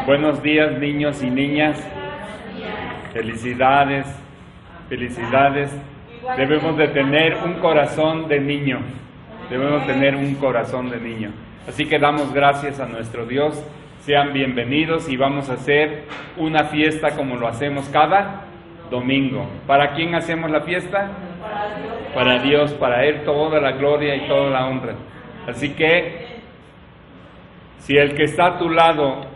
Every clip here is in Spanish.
Buenos días, niños y niñas. Felicidades, felicidades. Debemos de tener un corazón de niño. Debemos tener un corazón de niño. Así que damos gracias a nuestro Dios. Sean bienvenidos y vamos a hacer una fiesta como lo hacemos cada domingo. ¿Para quién hacemos la fiesta? Para Dios, para Él toda la gloria y toda la honra. Así que, si el que está a tu lado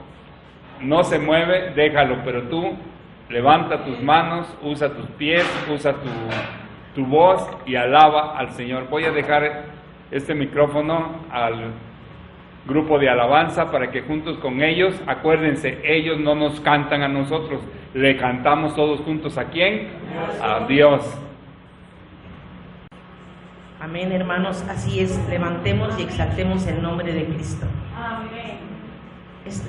no se mueve, déjalo, pero tú levanta tus manos, usa tus pies, usa tu voz y alaba al Señor. Voy a dejar este micrófono al grupo de alabanza para que juntos con ellos, acuérdense, ellos no nos cantan a nosotros, le cantamos todos juntos. ¿A quién? A Dios. Amén, hermanos, así es, levantemos y exaltemos el nombre de Cristo. Amén.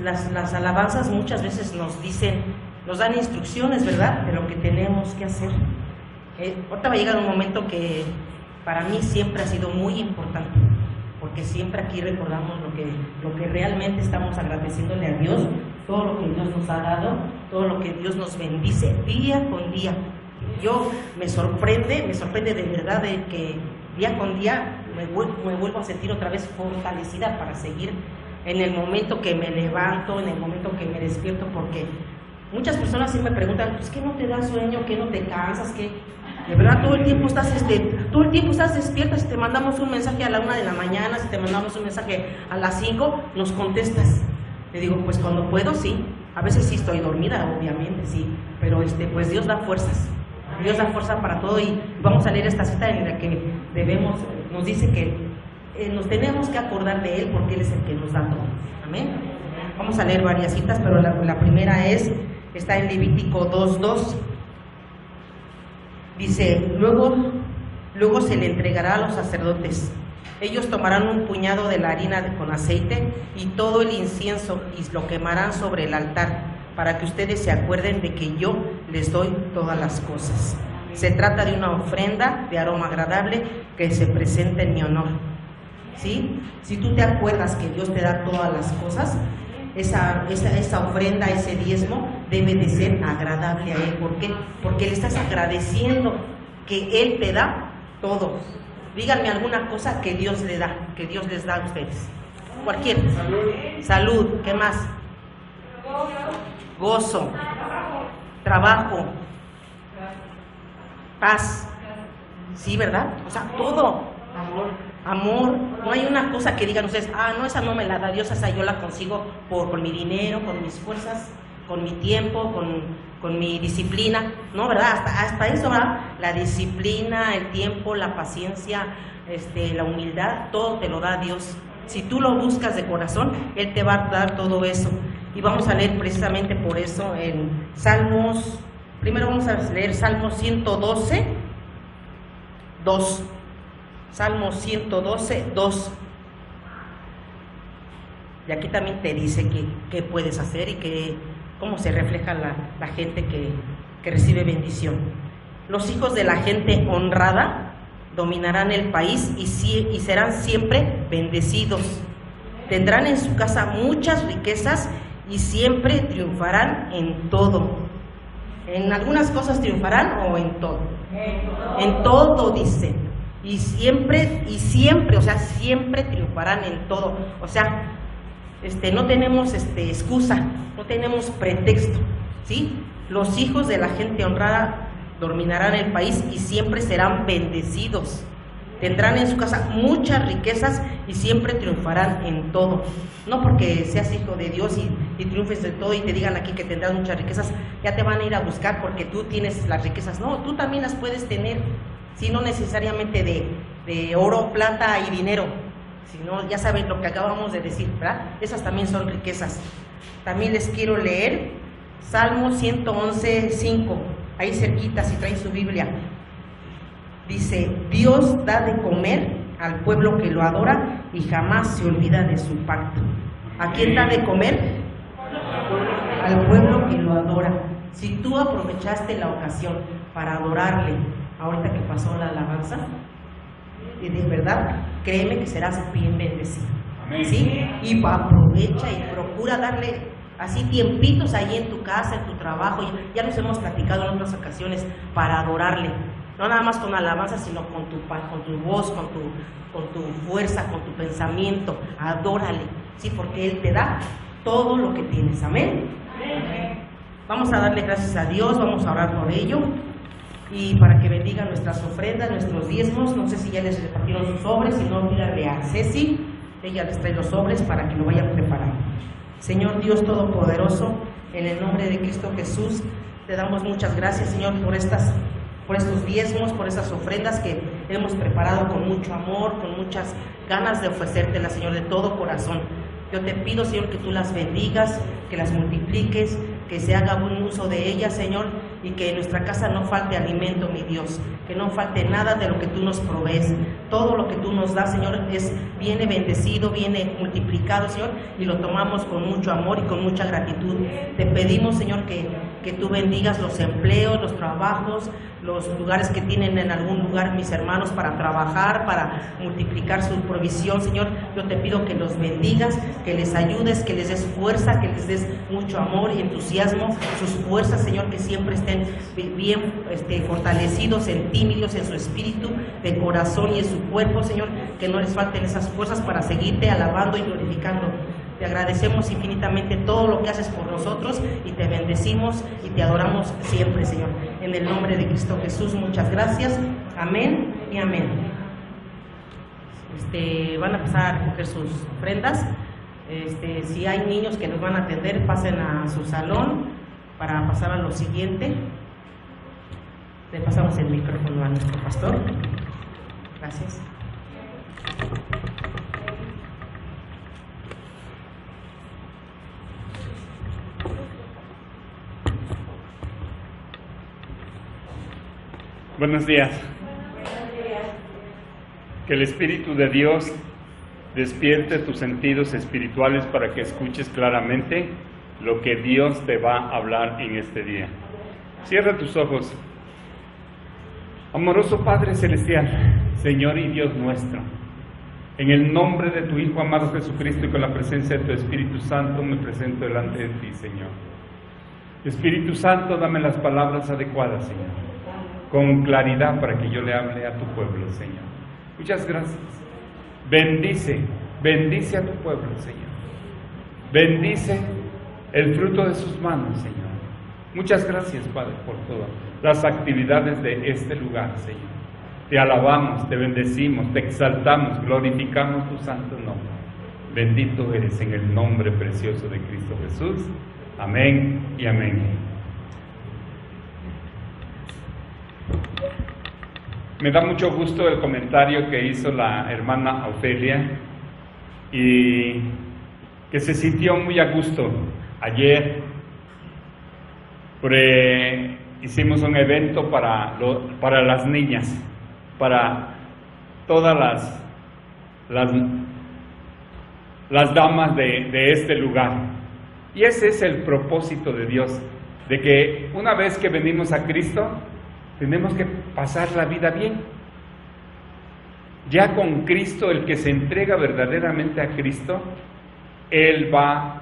Las alabanzas muchas veces nos dicen, nos dan instrucciones, ¿verdad?, de lo que tenemos que hacer. Ahorita va a llegar un momento que para mí siempre ha sido muy importante, porque siempre aquí recordamos lo que realmente estamos agradeciéndole a Dios, todo lo que Dios nos ha dado, todo lo que Dios nos bendice día con día. Yo me sorprende de verdad de que día con día me vuelvo a sentir otra vez fortalecida para seguir en el momento que me levanto, en el momento que me despierto, porque muchas personas sí me preguntan, pues, ¿qué no te da sueño? ¿Qué no te cansas? ¿Qué? De verdad, todo el tiempo estás despierta. Si te mandamos un mensaje a la 1 de la mañana, si te mandamos un mensaje a las 5, nos contestas. Le digo, pues cuando puedo, sí. A veces sí estoy dormida, obviamente, sí. Pero pues Dios da fuerzas. Dios da fuerza para todo, y vamos a leer esta cita en la que nos dice que nos tenemos que acordar de Él porque Él es el que nos da todo. Amén. Vamos a leer varias citas, pero la primera está en Levítico 2:2. Dice, luego se le entregará a los sacerdotes. Ellos tomarán un puñado de la harina con aceite y todo el incienso y lo quemarán sobre el altar, para que ustedes se acuerden de que yo les doy todas las cosas. Se trata de una ofrenda de aroma agradable que se presenta en mi honor. ¿Sí? Si tú te acuerdas que Dios te da todas las cosas, esa ofrenda, ese diezmo, debe de ser agradable a Él. ¿Por qué? Porque le estás agradeciendo que Él te da todo. Díganme alguna cosa que Dios le da, que Dios les da a ustedes. Cualquiera. Salud. ¿Qué más? Gozo, trabajo, paz, sí, ¿verdad? O sea, todo, amor. No hay una cosa que digan ustedes, no, esa no me la da Dios, esa yo la consigo con mi dinero, con mis fuerzas, con mi tiempo, con mi disciplina. No, ¿verdad? Hasta eso, ¿verdad? La disciplina, el tiempo, la paciencia, la humildad, todo te lo da Dios. Si tú lo buscas de corazón, Él te va a dar todo eso. Y vamos a leer precisamente por eso en Salmos. Primero vamos a leer Salmos 112, 2. Salmos 112, 2. Y aquí también te dice qué puedes hacer y cómo se refleja la gente que recibe bendición. Los hijos de la gente honrada dominarán el país y serán siempre bendecidos. Tendrán en su casa muchas riquezas y siempre triunfarán en todo. ¿En algunas cosas triunfarán o en todo? En todo, dice. Y siempre, o sea, siempre triunfarán en todo. O sea, no tenemos excusa, no tenemos pretexto, ¿sí? Los hijos de la gente honrada dominarán el país y siempre serán bendecidos. Tendrán en su casa muchas riquezas y siempre triunfarán en todo. No porque seas hijo de Dios y triunfes de todo y te digan aquí que tendrás muchas riquezas, ya te van a ir a buscar porque tú tienes las riquezas. No, tú también las puedes tener, si no necesariamente de oro, plata y dinero, sino ya saben lo que acabamos de decir, ¿verdad? Esas también son riquezas. También les quiero leer Salmo 111, 5, ahí cerquita si traen su Biblia. Dice, Dios da de comer al pueblo que lo adora y jamás se olvida de su pacto. ¿A quién da de comer? Al pueblo que lo adora. Si tú aprovechaste la ocasión para adorarle, ahorita que pasó la alabanza, y de verdad, créeme que serás bien bendecido. ¿Sí? Y aprovecha y procura darle así tiempitos ahí en tu casa, en tu trabajo, ya nos hemos platicado en otras ocasiones, para adorarle, no nada más con alabanza, sino con tu voz, con tu fuerza, con tu pensamiento, adórale, sí, porque Él te da todo lo que tienes, amén. Vamos a darle gracias a Dios, vamos a orar por ello, y para que bendiga nuestras ofrendas, nuestros diezmos. No sé si ya les repartieron sus sobres, si no, pídale a Ceci, ella les trae los sobres para que lo vayan preparando. Señor Dios Todopoderoso, en el nombre de Cristo Jesús, te damos muchas gracias, Señor, por estos diezmos, por esas ofrendas que hemos preparado con mucho amor, con muchas ganas de ofrecértelas, Señor, de todo corazón. Yo te pido, Señor, que tú las bendigas, que las multipliques, que se haga buen uso de ellas, Señor, y que en nuestra casa no falte alimento, mi Dios, que no falte nada de lo que tú nos provees. Todo lo que tú nos das, Señor, viene bendecido, viene multiplicado, Señor, y lo tomamos con mucho amor y con mucha gratitud. Te pedimos, Señor, que tú bendigas los empleos, los trabajos, los lugares que tienen en algún lugar mis hermanos para trabajar, para multiplicar su provisión, Señor. Yo te pido que los bendigas, que les ayudes, que les des fuerza, que les des mucho amor y entusiasmo, sus fuerzas, Señor, que siempre estén bien fortalecidos en ti, Dios, en su espíritu, de corazón y en su cuerpo, Señor, que no les falten esas fuerzas para seguirte alabando y glorificando. Te agradecemos infinitamente todo lo que haces por nosotros y te bendecimos y te adoramos siempre, Señor. En el nombre de Cristo Jesús, muchas gracias. Amén y amén. Van a pasar a recoger sus ofrendas. Si hay niños que los van a atender, pasen a su salón para pasar a lo siguiente. Le pasamos el micrófono a nuestro pastor. Gracias. Buenos días. Que el Espíritu de Dios despierte tus sentidos espirituales para que escuches claramente lo que Dios te va a hablar en este día. Cierra tus ojos. Amoroso Padre Celestial, Señor y Dios nuestro, en el nombre de tu Hijo amado Jesucristo y con la presencia de tu Espíritu Santo, me presento delante de ti, Señor. Espíritu Santo, dame las palabras adecuadas, Señor, con claridad para que yo le hable a tu pueblo, Señor. Muchas gracias. Bendice a tu pueblo, Señor. Bendice el fruto de sus manos, Señor. Muchas gracias, Padre, por todas las actividades de este lugar, Señor. Te alabamos, te bendecimos, te exaltamos, glorificamos tu santo nombre. Bendito eres en el nombre precioso de Cristo Jesús. Amén y amén. Me da mucho gusto el comentario que hizo la hermana Ofelia y que se sintió muy a gusto ayer. Hicimos un evento para las niñas, para todas las damas de este lugar. Y ese es el propósito de Dios, de que una vez que venimos a Cristo, tenemos que pasar la vida bien. Ya con Cristo, el que se entrega verdaderamente a Cristo, Él va a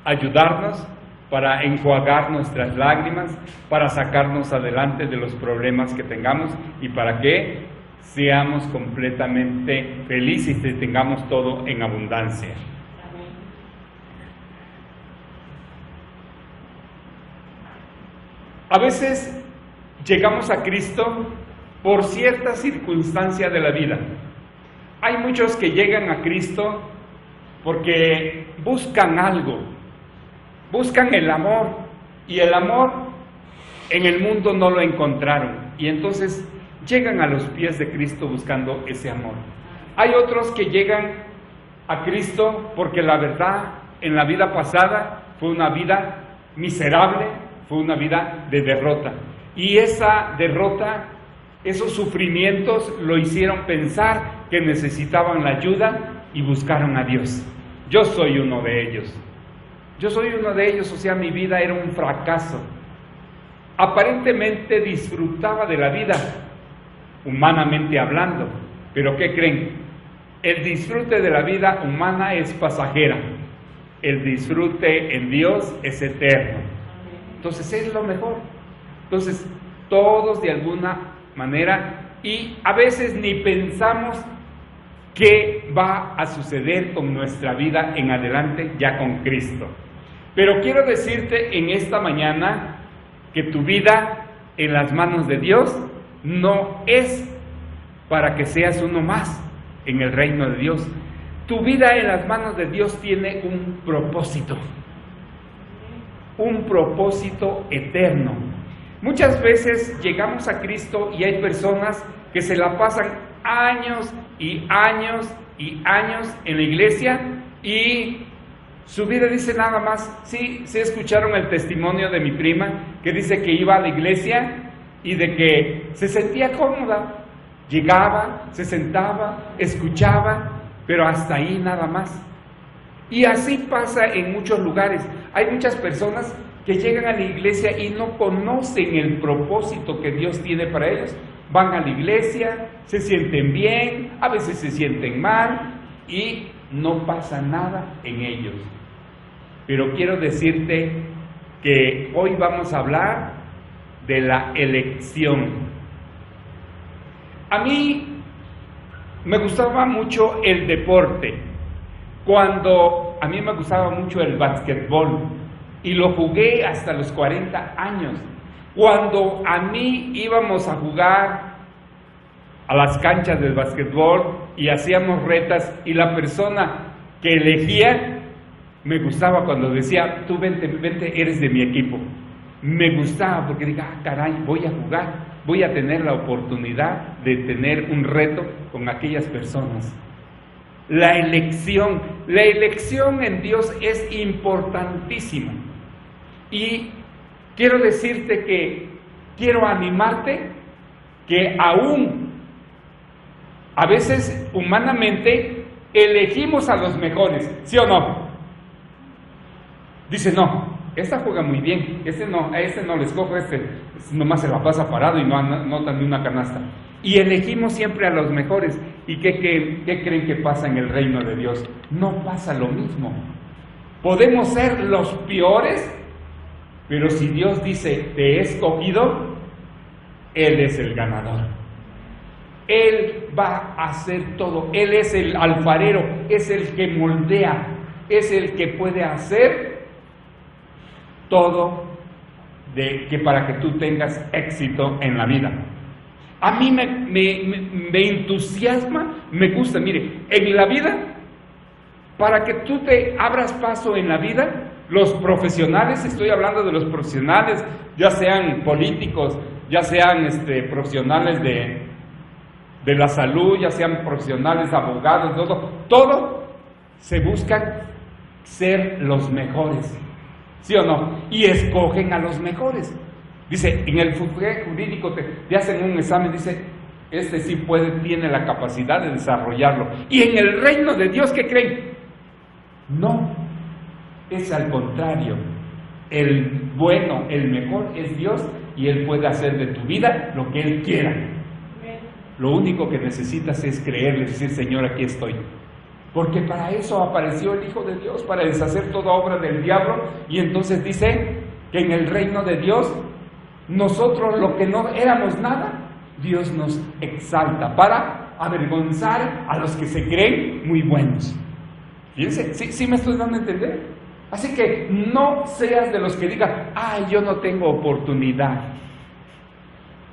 ayudarnos para enjuagar nuestras lágrimas, para sacarnos adelante de los problemas que tengamos y para que seamos completamente felices y tengamos todo en abundancia. A veces llegamos a Cristo por cierta circunstancia de la vida. Hay muchos que llegan a Cristo porque buscan algo, buscan el amor, y el amor en el mundo no lo encontraron, y entonces llegan a los pies de Cristo buscando ese amor. Hay otros que llegan a Cristo porque la verdad en la vida pasada fue una vida miserable, fue una vida de derrota, y esa derrota, esos sufrimientos lo hicieron pensar que necesitaban la ayuda y buscaron a Dios. Yo soy uno de ellos. O sea, mi vida era un fracaso. Aparentemente disfrutaba de la vida, humanamente hablando, pero ¿qué creen? El disfrute de la vida humana es pasajera. el disfrute en Dios es eterno. Entonces es lo mejor. Entonces todos de alguna manera, y a veces ni pensamos qué va a suceder con nuestra vida en adelante ya con Cristo. Pero quiero decirte en esta mañana que tu vida en las manos de Dios no es para que seas uno más en el reino de Dios. Tu vida en las manos de Dios tiene un propósito eterno. Muchas veces llegamos a Cristo y hay personas que se la pasan años y años y años en la iglesia y su vida dice nada más. Sí escucharon el testimonio de mi prima que dice que iba a la iglesia y de que se sentía cómoda, llegaba, se sentaba, escuchaba, pero hasta ahí nada más. Y así pasa en muchos lugares. Hay muchas personas que llegan a la iglesia y no conocen el propósito que Dios tiene para ellos. Van a la iglesia, se sienten bien, a veces se sienten mal y no pasa nada en ellos. Pero quiero decirte que hoy vamos a hablar de la elección. A mí me gustaba mucho el deporte. A mí me gustaba mucho el básquetbol y lo jugué hasta los 40 años. Cuando a mí íbamos a jugar a las canchas del básquetbol y hacíamos retas y la persona que elegía, me gustaba cuando decía, tú vente, eres de mi equipo. Me gustaba porque dije, caray, voy a jugar, voy a tener la oportunidad de tener un reto con aquellas personas. La elección en Dios es importantísima. Y quiero decirte que quiero animarte que aún a veces humanamente elegimos a los mejores, ¿sí o no? Dice, no, esta juega muy bien, a este no le escojo, nomás se la pasa parado y no anota ni una canasta. Y elegimos siempre a los mejores. ¿Y qué creen que pasa en el reino de Dios? No pasa lo mismo. Podemos ser los peores, pero si Dios dice, te he escogido, Él es el ganador. Él va a hacer todo. Él es el alfarero, es el que moldea, es el que puede hacer todo para que tú tengas éxito en la vida. A mí me entusiasma, me gusta. Mire, en la vida, para que tú te abras paso en la vida, los profesionales, estoy hablando de los profesionales, ya sean políticos, ya sean profesionales de la salud, ya sean profesionales, abogados, todo se buscan ser los mejores, ¿sí o no? Y escogen a los mejores. Dice, en el jurídico te hacen un examen, dice, sí tiene la capacidad de desarrollarlo. Y en el reino de Dios, ¿qué creen? No, es al contrario. El bueno, el mejor es Dios y Él puede hacer de tu vida lo que Él quiera. Lo único que necesitas es creerle, decir, Señor, aquí estoy. Porque para eso apareció el Hijo de Dios, para deshacer toda obra del diablo. Y entonces dice que en el reino de Dios, nosotros lo que no éramos nada, Dios nos exalta para avergonzar a los que se creen muy buenos. Fíjense, sí me estoy dando a entender. Así que no seas de los que digan, yo no tengo oportunidad,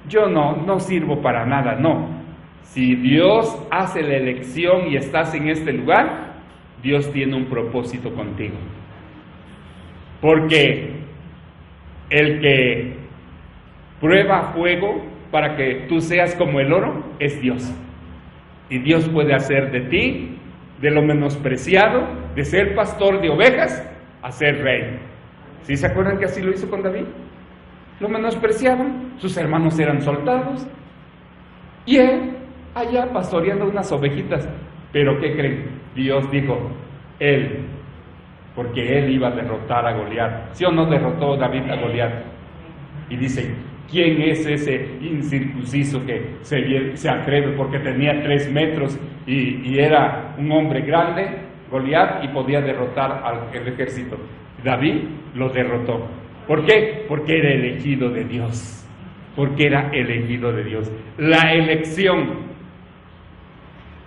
yo no sirvo para nada. No, si Dios hace la elección y estás en este lugar, Dios tiene un propósito contigo. Porque el que prueba fuego para que tú seas como el oro es Dios. Y Dios puede hacer de ti, de lo menospreciado, de ser pastor de ovejas, a ser rey. ¿Sí se acuerdan que así lo hizo con David? Lo menospreciaban, sus hermanos eran soldados y él allá pastoreando unas ovejitas. Pero ¿qué creen? Dios dijo, porque él iba a derrotar a Goliat. ¿Sí o no derrotó David a Goliat? Y dice, ¿quién es ese incircunciso que se atreve porque tenía 3 metros y era un hombre grande? Goliat y podía derrotar al ejército. David lo derrotó. ¿Por qué? Porque era elegido de Dios. Porque era elegido de Dios. La elección.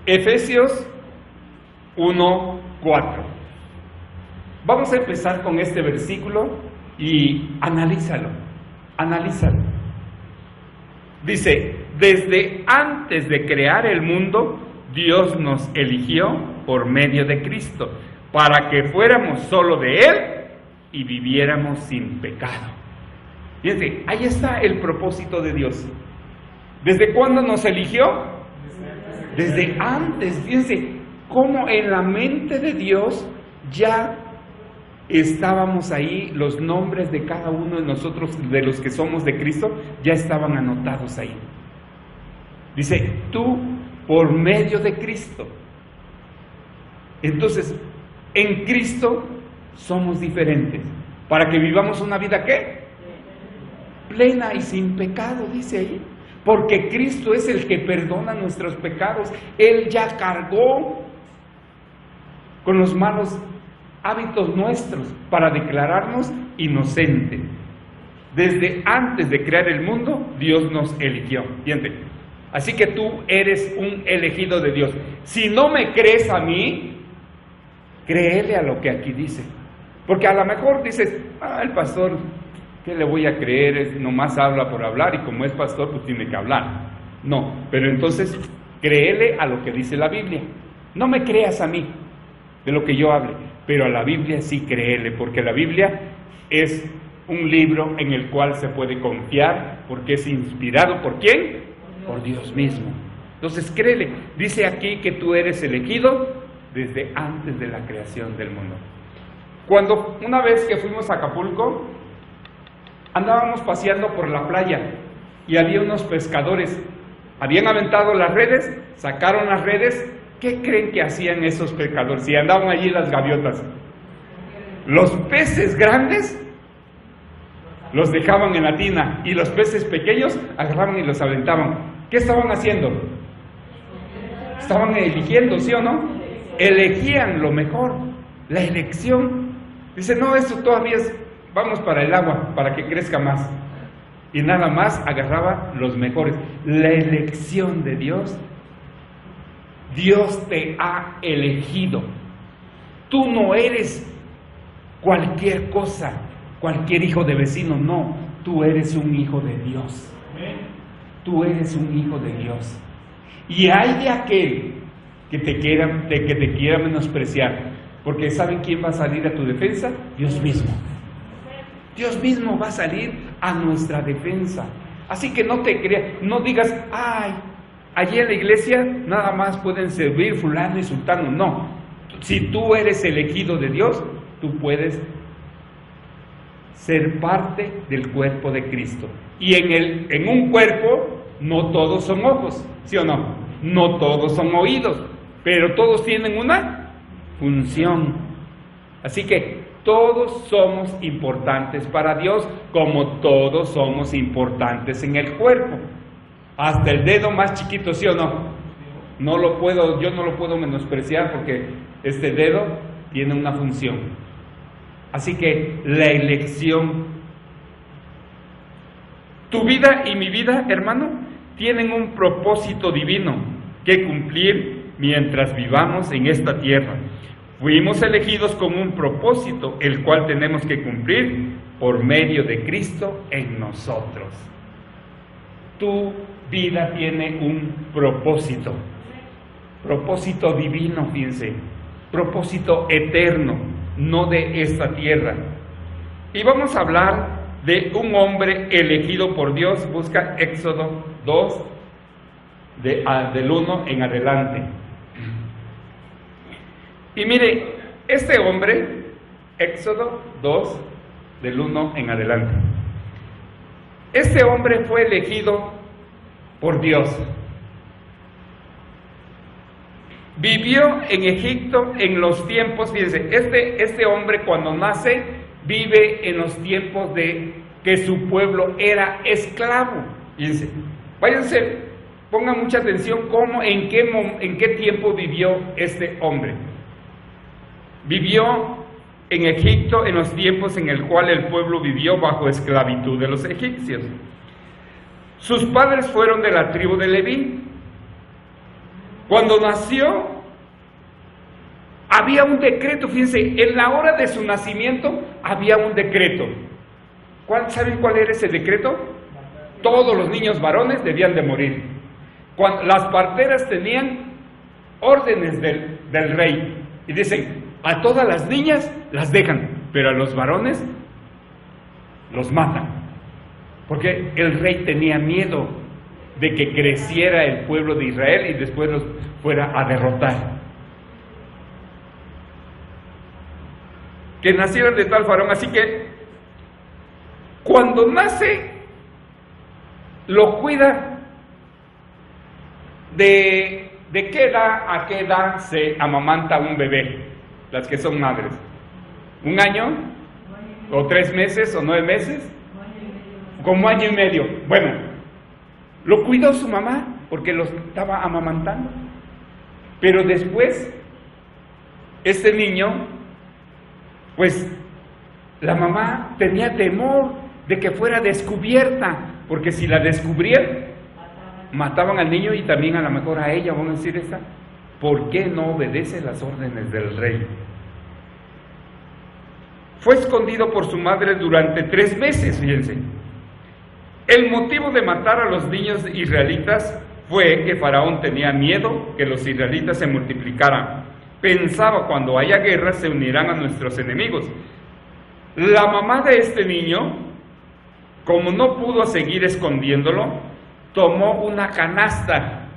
Efesios 1:4. Vamos a empezar con este versículo y analízalo. Dice, desde antes de crear el mundo, Dios nos eligió por medio de Cristo, para que fuéramos solo de Él y viviéramos sin pecado. Fíjense, ahí está el propósito de Dios. ¿Desde cuándo nos eligió? Desde antes. Fíjense, cómo en la mente de Dios ya estábamos ahí, los nombres de cada uno de nosotros, de los que somos de Cristo, ya estaban anotados ahí. Dice, tú por medio de Cristo. Entonces, en Cristo somos diferentes. Para que vivamos una vida, ¿qué? Plena y sin pecado, dice ahí. Porque Cristo es el que perdona nuestros pecados. Él ya cargó con los malos hábitos nuestros para declararnos inocentes. Desde antes de crear el mundo, Dios nos eligió. Fíjate. Así que tú eres un elegido de Dios. Si no me crees a mí, créele a lo que aquí dice. Porque a lo mejor dices, el pastor, ¿qué le voy a creer? Nomás habla por hablar y como es pastor, pues tiene que hablar. No, pero entonces créele a lo que dice la Biblia. No me creas a mí de lo que yo hable, pero a la Biblia sí créele, porque la Biblia es un libro en el cual se puede confiar, porque es inspirado ¿por quién? Por Dios mismo. Entonces créele. Dice aquí que tú eres elegido desde antes de la creación del mundo. Cuando una vez que fuimos a Acapulco, andábamos paseando por la playa y había unos pescadores. Habían aventado las redes, sacaron las redes. ¿Qué creen que hacían esos pescadores? Si andaban allí las gaviotas, los peces grandes los dejaban en la tina y los peces pequeños agarraban y los aventaban. ¿Qué estaban haciendo? Estaban eligiendo, ¿sí o no? Elegían lo mejor, la elección. Dice, no, esto todavía es, vamos para el agua, para que crezca más. Y nada más agarraba los mejores. La elección de Dios. Dios te ha elegido. Tú no eres cualquier cosa, cualquier hijo de vecino, no. Tú eres un hijo de Dios. Tú eres un hijo de Dios. Y hay de aquel que te quiera menospreciar, porque ¿saben quién va a salir a tu defensa? Dios mismo. Dios mismo va a salir a nuestra defensa. Así que no te creas, no digas, allí en la iglesia nada más pueden servir fulano y sultano. No, si tú eres elegido de Dios, tú puedes ser parte del cuerpo de Cristo. Y en un cuerpo no todos son ojos, ¿sí o no? No todos son oídos, pero todos tienen una función. Así que todos somos importantes para Dios, como todos somos importantes en el cuerpo. Hasta el dedo más chiquito, ¿sí o no? Yo no lo puedo menospreciar porque este dedo tiene una función. Así que la elección, tu vida y mi vida, hermano, tienen un propósito divino que cumplir mientras vivamos en esta tierra. Fuimos elegidos con un propósito, el cual tenemos que cumplir por medio de Cristo en nosotros. Tu vida tiene un propósito divino, fíjense, propósito eterno, no de esta tierra. Y vamos a hablar de un hombre elegido por Dios. Busca Éxodo 2, del 1 en adelante. Y mire, este hombre, Éxodo 2, del 1 en adelante. Este hombre fue elegido por Dios. Vivió en Egipto en los tiempos, fíjense, este hombre cuando nace vive en los tiempos de que su pueblo era esclavo. Fíjense, váyanse, pongan mucha atención en qué tiempo vivió este hombre. vivió en Egipto en los tiempos en el cual el pueblo vivió bajo esclavitud de los egipcios. Sus padres fueron de la tribu de Leví. Cuando nació, había un decreto, fíjense, en la hora de su nacimiento había un decreto. ¿Saben cuál era ese decreto? Todos los niños varones debían de morir. Las parteras tenían órdenes del rey y dicen, a todas las niñas las dejan, pero a los varones los matan, porque el rey tenía miedo de que creciera el pueblo de Israel y después los fuera a derrotar. Que nacieran de tal varón, así que cuando nace lo cuida. ¿De qué edad a qué edad se amamanta un bebé? Las que son madres. ¿1 año? ¿O 3 meses? ¿O 9 meses? Como 1 año y medio. Bueno, lo cuidó su mamá porque lo estaba amamantando. Pero después, este niño, pues la mamá tenía temor de que fuera descubierta, porque si la descubrían, mataban al niño y también a lo mejor a ella. Vamos a decir esta, ¿por qué no obedece las órdenes del rey? Fue escondido por su madre durante 3 meses, fíjense. El motivo de matar a los niños israelitas fue que Faraón tenía miedo que los israelitas se multiplicaran. Pensaba, cuando haya guerra se unirán a nuestros enemigos. La mamá de este niño, como no pudo seguir escondiéndolo, tomó una canasta.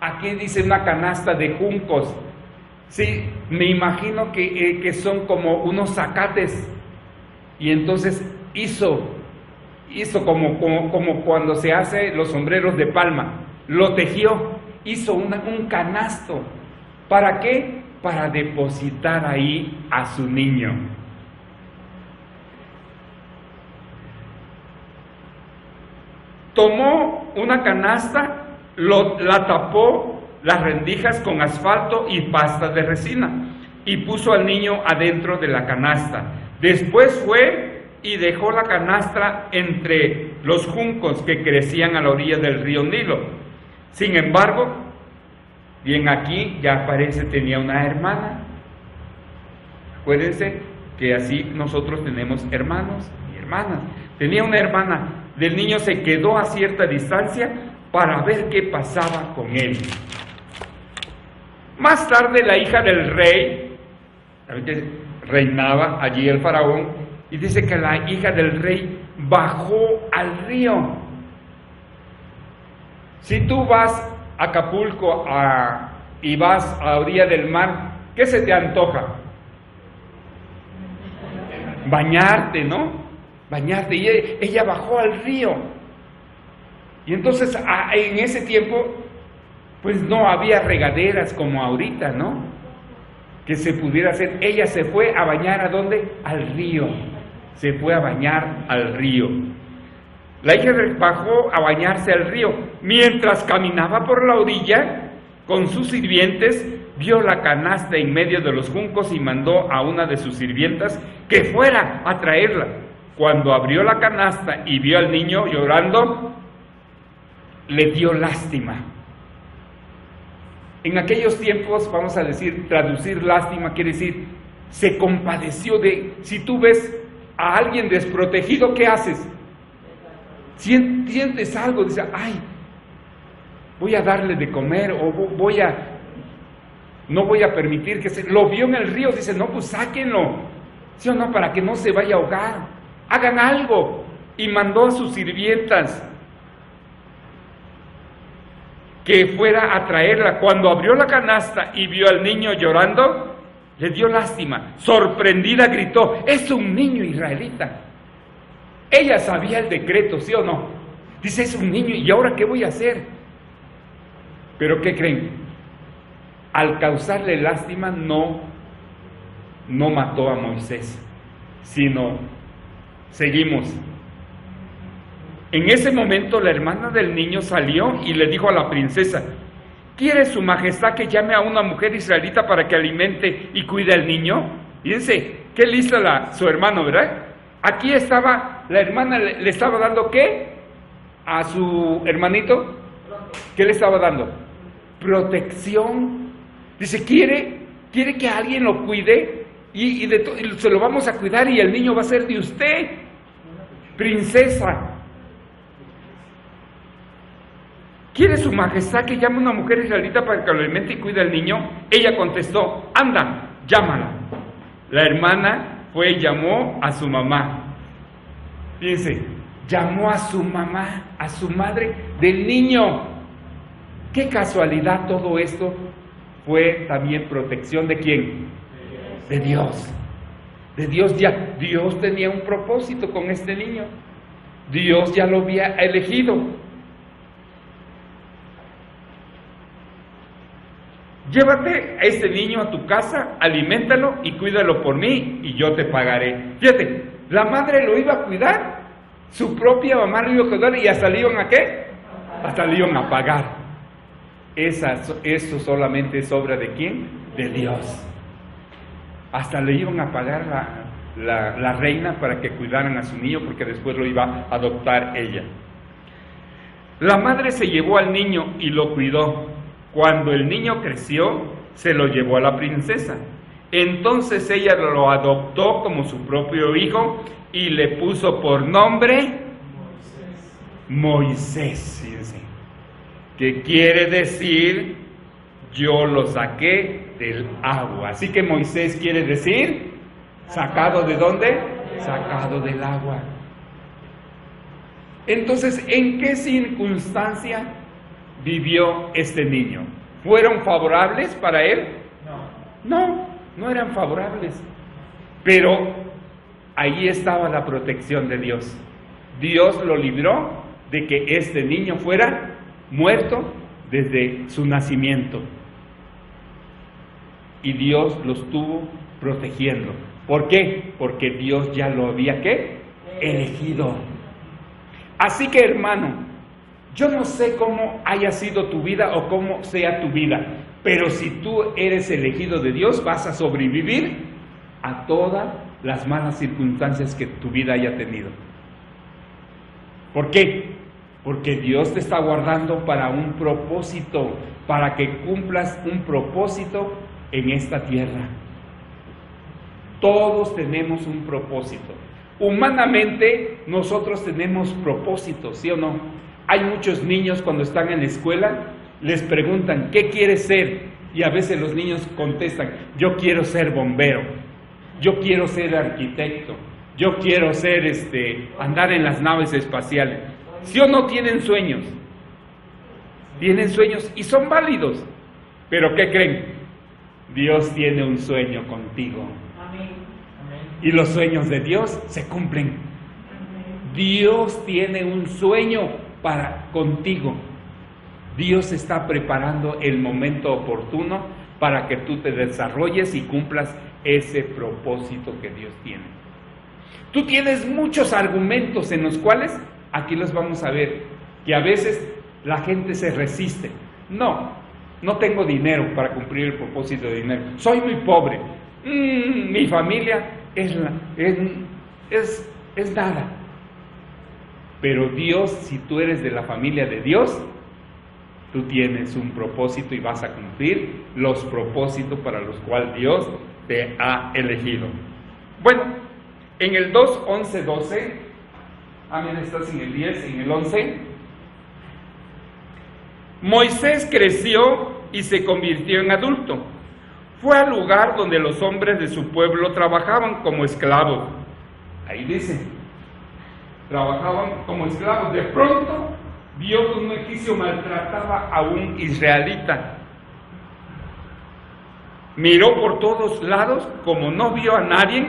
Aquí dice una canasta de juncos. Sí, me imagino que son como unos zacates. Y entonces hizo como cuando se hace los sombreros de palma. Lo tejió, hizo un canasto. ¿Para qué? Para depositar ahí a su niño. Tomó una canasta, la tapó las rendijas con asfalto y pasta de resina y puso al niño adentro de la canasta. Después fue y dejó la canasta entre los juncos que crecían a la orilla del río Nilo. Sin embargo, bien aquí ya parece tenía una hermana. Acuérdense que así nosotros tenemos hermanos y hermanas. Tenía una hermana. Del niño se quedó a cierta distancia para ver qué pasaba con él. Más tarde la hija del rey, reinaba allí el faraón, y dice que la hija del rey bajó al río. Si tú vas a Acapulco y vas a orilla del mar, ¿qué se te antoja? Bañarte, ¿no? Bañarte, y ella bajó al río. Y entonces en ese tiempo pues no había regaderas como ahorita, ¿no? Que se pudiera hacer. Ella se fue a bañar, ¿a dónde? Al río. Se fue a bañar al río. La hija bajó a bañarse al río. Mientras caminaba por la orilla con sus sirvientes, vio la canasta en medio de los juncos y mandó a una de sus sirvientas que fuera a traerla. Cuando abrió la canasta y vio al niño llorando, le dio lástima. En aquellos tiempos, vamos a decir, traducir lástima quiere decir, se compadeció de, si tú ves a alguien desprotegido, ¿qué haces? Sientes algo, dices, ay, voy a darle de comer, o no voy a permitir que se... Lo vio en el río, dice, no, pues sáquenlo, ¿sí o no? Para que no se vaya a ahogar. Hagan algo. Y mandó a sus sirvientas que fuera a traerla. Cuando abrió la canasta y vio al niño llorando, le dio lástima. Sorprendida gritó, es un niño israelita. Ella sabía el decreto, ¿sí o no? Dice, es un niño, ¿y ahora qué voy a hacer? Pero ¿qué creen? Al causarle lástima no mató a Moisés, sino... Seguimos. En ese momento la hermana del niño salió y le dijo a la princesa, ¿quiere su majestad que llame a una mujer israelita para que alimente y cuide al niño? Fíjense, qué lista su hermano, ¿verdad? Aquí estaba, la hermana le estaba dando ¿qué? A su hermanito. ¿Qué le estaba dando? Protección. Dice, quiere que alguien lo cuide y se lo vamos a cuidar y el niño va a ser de usted. Princesa. ¿Quiere su majestad que llame a una mujer israelita para que lo alimente y cuide al niño? Ella contestó, anda, llámala. La hermana fue y llamó a su mamá. Fíjense, llamó a su mamá, a su madre del niño. Qué casualidad todo esto. Fue también protección ¿de quién? De Dios. De Dios ya. Dios tenía un propósito con este niño. Dios ya lo había elegido. Llévate a este niño a tu casa, aliméntalo y cuídalo por mí y yo te pagaré. Fíjate, la madre lo iba a cuidar, su propia mamá lo iba a cuidar y hasta le iban a ¿qué? Hasta le iban a pagar. Eso solamente es obra ¿de quién? De Dios. Hasta le iban a pagar la reina para que cuidaran a su niño porque después lo iba a adoptar ella. La madre se llevó al niño y lo cuidó. Cuando el niño creció, se lo llevó a la princesa. Entonces ella lo adoptó como su propio hijo y le puso por nombre Moisés. Fíjense, que quiere decir yo lo saqué del agua. Así que Moisés quiere decir ¿sacado de dónde? Sacado del agua. Entonces, ¿en qué circunstancia vivió este niño? ¿Fueron favorables para él? No eran favorables. Pero ahí estaba la protección de Dios. Dios lo libró de que este niño fuera muerto desde su nacimiento. Y Dios lo estuvo protegiendo. ¿Por qué? Porque Dios ya lo había ¿qué? Elegido. Así que, hermano, yo no sé cómo haya sido tu vida o cómo sea tu vida, pero si tú eres elegido de Dios, vas a sobrevivir a todas las malas circunstancias que tu vida haya tenido. ¿Por qué? Porque Dios te está guardando para un propósito, para que cumplas un propósito en esta tierra. Todos tenemos un propósito. Humanamente, nosotros tenemos propósitos, ¿sí o no? Hay muchos niños cuando están en la escuela, les preguntan, ¿qué quieres ser? Y a veces los niños contestan, yo quiero ser bombero, yo quiero ser arquitecto, yo quiero ser, andar en las naves espaciales. ¿Sí o no tienen sueños? Tienen sueños y son válidos. ¿Pero qué creen? Dios tiene un sueño contigo. Y los sueños de Dios se cumplen. Dios tiene un sueño contigo. Dios está preparando el momento oportuno para que tú te desarrolles y cumplas ese propósito que Dios tiene. Tú tienes muchos argumentos en los cuales, aquí los vamos a ver, que a veces la gente se resiste. No tengo dinero para cumplir el propósito de dinero. Soy muy pobre. Mi familia es nada. Pero Dios, si tú eres de la familia de Dios, tú tienes un propósito y vas a cumplir los propósitos para los cuales Dios te ha elegido. Bueno, en el 2, 11, 12, estás en el 10, en el 11. Moisés creció y se convirtió en adulto. Fue al lugar donde los hombres de su pueblo trabajaban como esclavos. Ahí dice, trabajaban como esclavos. De pronto vio que un egipcio maltrataba a un israelita. Miró por todos lados, como no vio a nadie,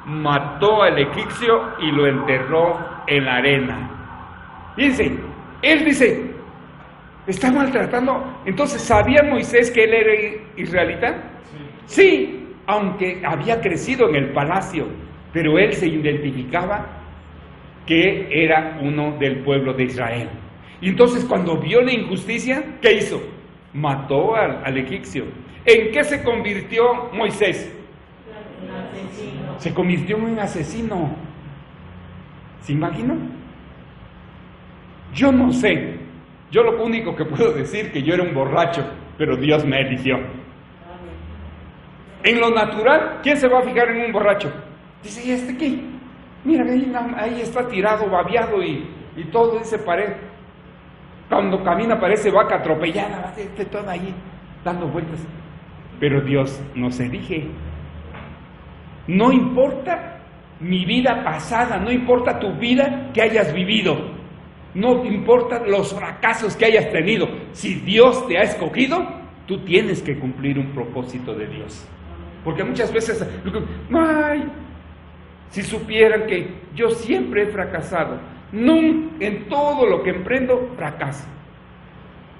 mató al egipcio y lo enterró en la arena. Fíjense, él dice, está maltratando. Entonces, ¿sabía Moisés que él era israelita? Sí, aunque había crecido en el palacio, pero él se identificaba que era uno del pueblo de Israel. Y entonces cuando vio la injusticia, ¿qué hizo? Mató al egipcio. ¿En qué se convirtió Moisés? Se convirtió en un asesino. ¿Se imaginó? Yo no sé. Yo lo único que puedo decir es que yo era un borracho, pero Dios me eligió. En lo natural, ¿quién se va a fijar en un borracho? Dice, ¿y este qué? Mira, ahí está tirado, babeado y todo, dice pared. Cuando camina parece vaca atropellada, toda ahí, dando vueltas. Pero Dios nos elige. No importa mi vida pasada, no importa tu vida que hayas vivido, no importa los fracasos que hayas tenido. Si Dios te ha escogido, tú tienes que cumplir un propósito de Dios. Porque muchas veces, ay, si supieran que yo siempre he fracasado, en todo lo que emprendo, fracaso.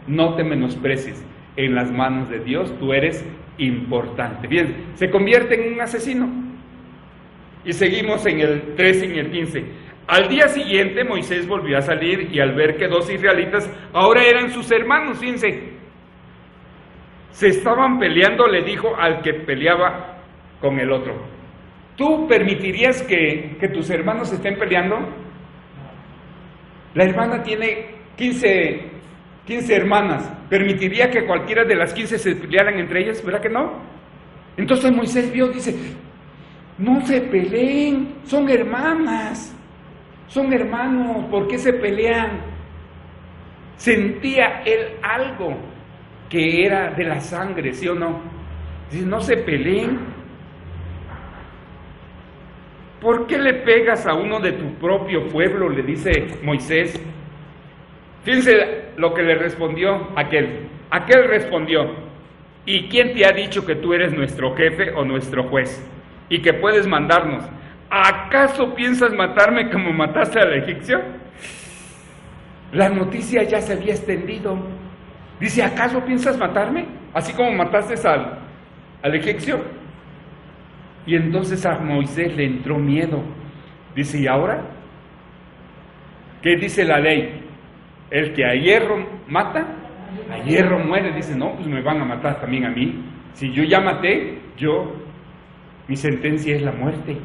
No te menosprecies, en las manos de Dios tú eres importante. Bien, se convierte en un asesino. Y seguimos en el 13 y en el 15. Al día siguiente Moisés volvió a salir y al ver que 2 israelitas ahora eran sus hermanos, fíjense, se estaban peleando, le dijo al que peleaba con el otro: ¿tú permitirías que tus hermanos se estén peleando? La hermana tiene 15 hermanas. ¿Permitiría que cualquiera de las 15 se pelearan entre ellas? ¿Verdad que no? Entonces Moisés vio, dice, no se peleen, son hermanas, son hermanos, ¿por qué se pelean? Sentía él algo que era de la sangre, ¿sí o no? Dice, no se peleen. ¿Por qué le pegas a uno de tu propio pueblo?, le dice Moisés. Fíjense lo que le respondió aquel. Aquel respondió: ¿y quién te ha dicho que tú eres nuestro jefe o nuestro juez y que puedes mandarnos? ¿Acaso piensas matarme como mataste al egipcio? La noticia ya se había extendido. Dice, ¿acaso piensas matarme? Así como mataste al egipcio. Y entonces a Moisés le entró miedo. Dice, ¿y ahora? ¿Qué dice la ley? El que a hierro mata, a hierro muere. Dice, no, pues me van a matar también a mí. Si yo ya maté, mi sentencia es la muerte.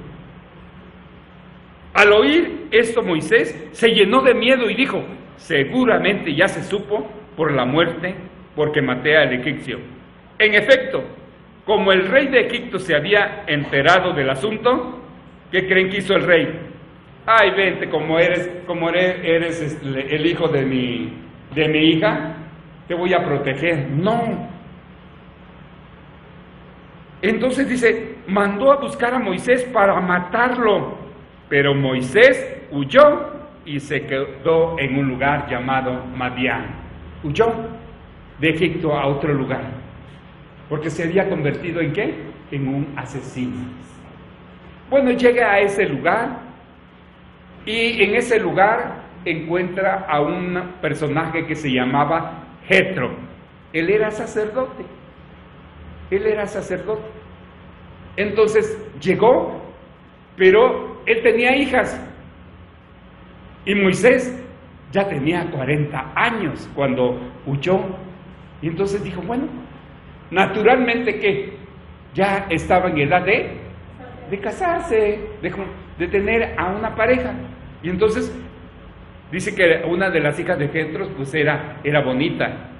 Al oír esto Moisés se llenó de miedo y dijo, seguramente ya se supo por la muerte, porque maté al egipcio. En efecto, como el rey de Egipto se había enterado del asunto, ¿qué creen que hizo el rey? Ay, vente, como eres el hijo de mi hija, te voy a proteger. No. Entonces dice, mandó a buscar a Moisés para matarlo, pero Moisés huyó y se quedó en un lugar llamado Madián. Huyó de Egipto a otro lugar, porque se había convertido ¿en qué? En un asesino. Bueno, llega a ese lugar y en ese lugar encuentra a un personaje que se llamaba Jetro. Él era sacerdote. Entonces llegó, pero él tenía hijas. Y Moisés ya tenía 40 años cuando huyó. Y entonces dijo, bueno, naturalmente que ya estaba en edad de casarse, de tener a una pareja. Y entonces dice que una de las hijas de Jetro pues era bonita.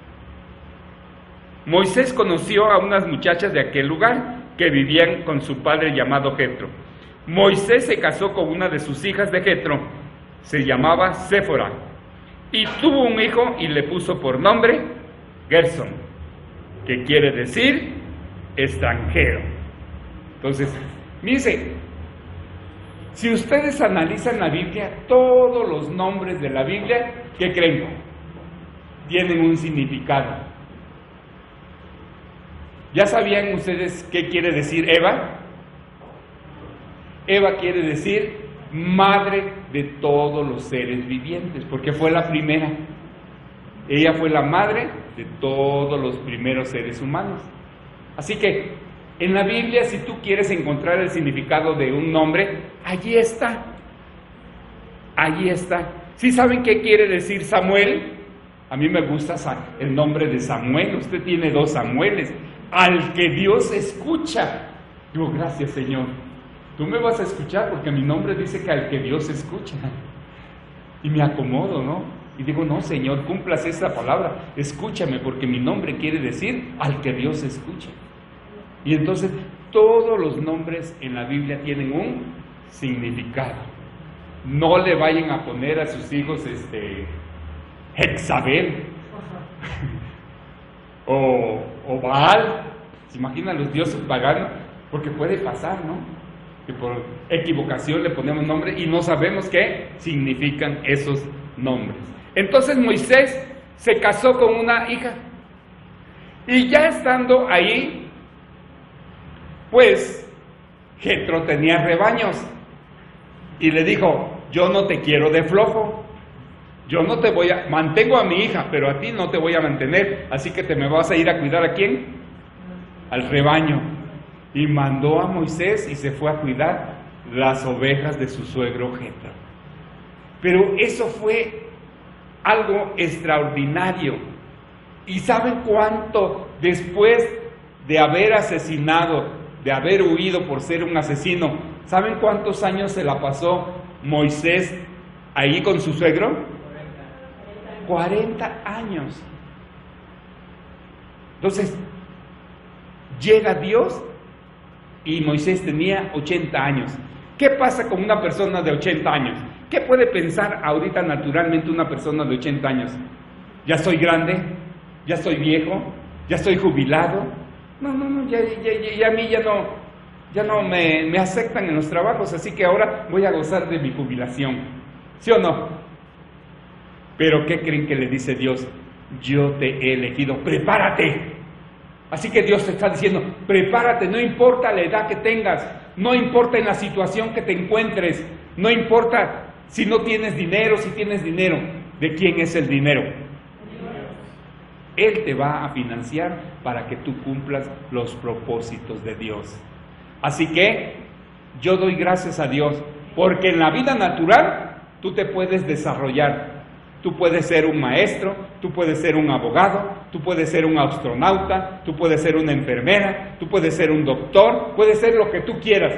Moisés conoció a unas muchachas de aquel lugar que vivían con su padre llamado Jetro. Moisés se casó con una de sus hijas de Jetro, se llamaba Séfora, y tuvo un hijo y le puso por nombre Gersón, que quiere decir extranjero. Entonces, dice, si ustedes analizan la Biblia, todos los nombres de la Biblia, ¿qué creen? Tienen un significado. ¿Ya sabían ustedes qué quiere decir Eva? Eva quiere decir madre de todos los seres vivientes, porque fue la primera. Ella fue la madre de todos los primeros seres humanos. Así que en la Biblia, si tú quieres encontrar el significado de un nombre, allí está. Allí está. ¿Sí saben qué quiere decir Samuel? A mí me gusta el nombre de Samuel. Usted tiene 2 Samueles. Al que Dios escucha. Digo, gracias, Señor. tú me vas a escuchar porque mi nombre dice que al que Dios escucha. Y me acomodo, ¿no? Y digo, no, Señor, cumplas esta palabra, escúchame, porque mi nombre quiere decir al que Dios escucha. Y entonces todos los nombres en la Biblia tienen un significado. No le vayan a poner a sus hijos Jezabel o Baal. ¿Se imaginan los dioses paganos? Porque puede pasar, ¿no? Que por equivocación le ponemos nombre y no sabemos qué significan esos nombres. Entonces Moisés se casó con una hija y ya estando ahí, pues Jetro tenía rebaños y le dijo, yo no te quiero de flojo, yo no te voy a, mantengo a mi hija, pero a ti no te voy a mantener, así que te me vas a ir a cuidar ¿a quién? Al rebaño. Y mandó a Moisés y se fue a cuidar las ovejas de su suegro Jetro. Pero eso fue algo extraordinario. ¿Y saben cuánto después de haber asesinado, de haber huido por ser un asesino, saben cuántos años se la pasó Moisés ahí con su suegro? 40 años. Entonces, llega Dios y Moisés tenía 80 años. ¿Qué pasa con una persona de 80 años? ¿Qué puede pensar ahorita naturalmente una persona de 80 años? ¿Ya soy grande? ¿Ya soy viejo? ¿Ya estoy jubilado? No, ya a mí ya no me aceptan en los trabajos, así que ahora voy a gozar de mi jubilación. ¿Sí o no? Pero ¿qué creen que le dice Dios? Yo te he elegido, prepárate. Así que Dios te está diciendo, prepárate, no importa la edad que tengas, no importa en la situación que te encuentres, no importa si no tienes dinero, si tienes dinero, ¿de quién es el dinero? Él te va a financiar para que tú cumplas los propósitos de Dios. Así que yo doy gracias a Dios, porque en la vida natural tú te puedes desarrollar. Tú puedes ser un maestro, tú puedes ser un abogado, tú puedes ser un astronauta, tú puedes ser una enfermera, tú puedes ser un doctor, puedes ser lo que tú quieras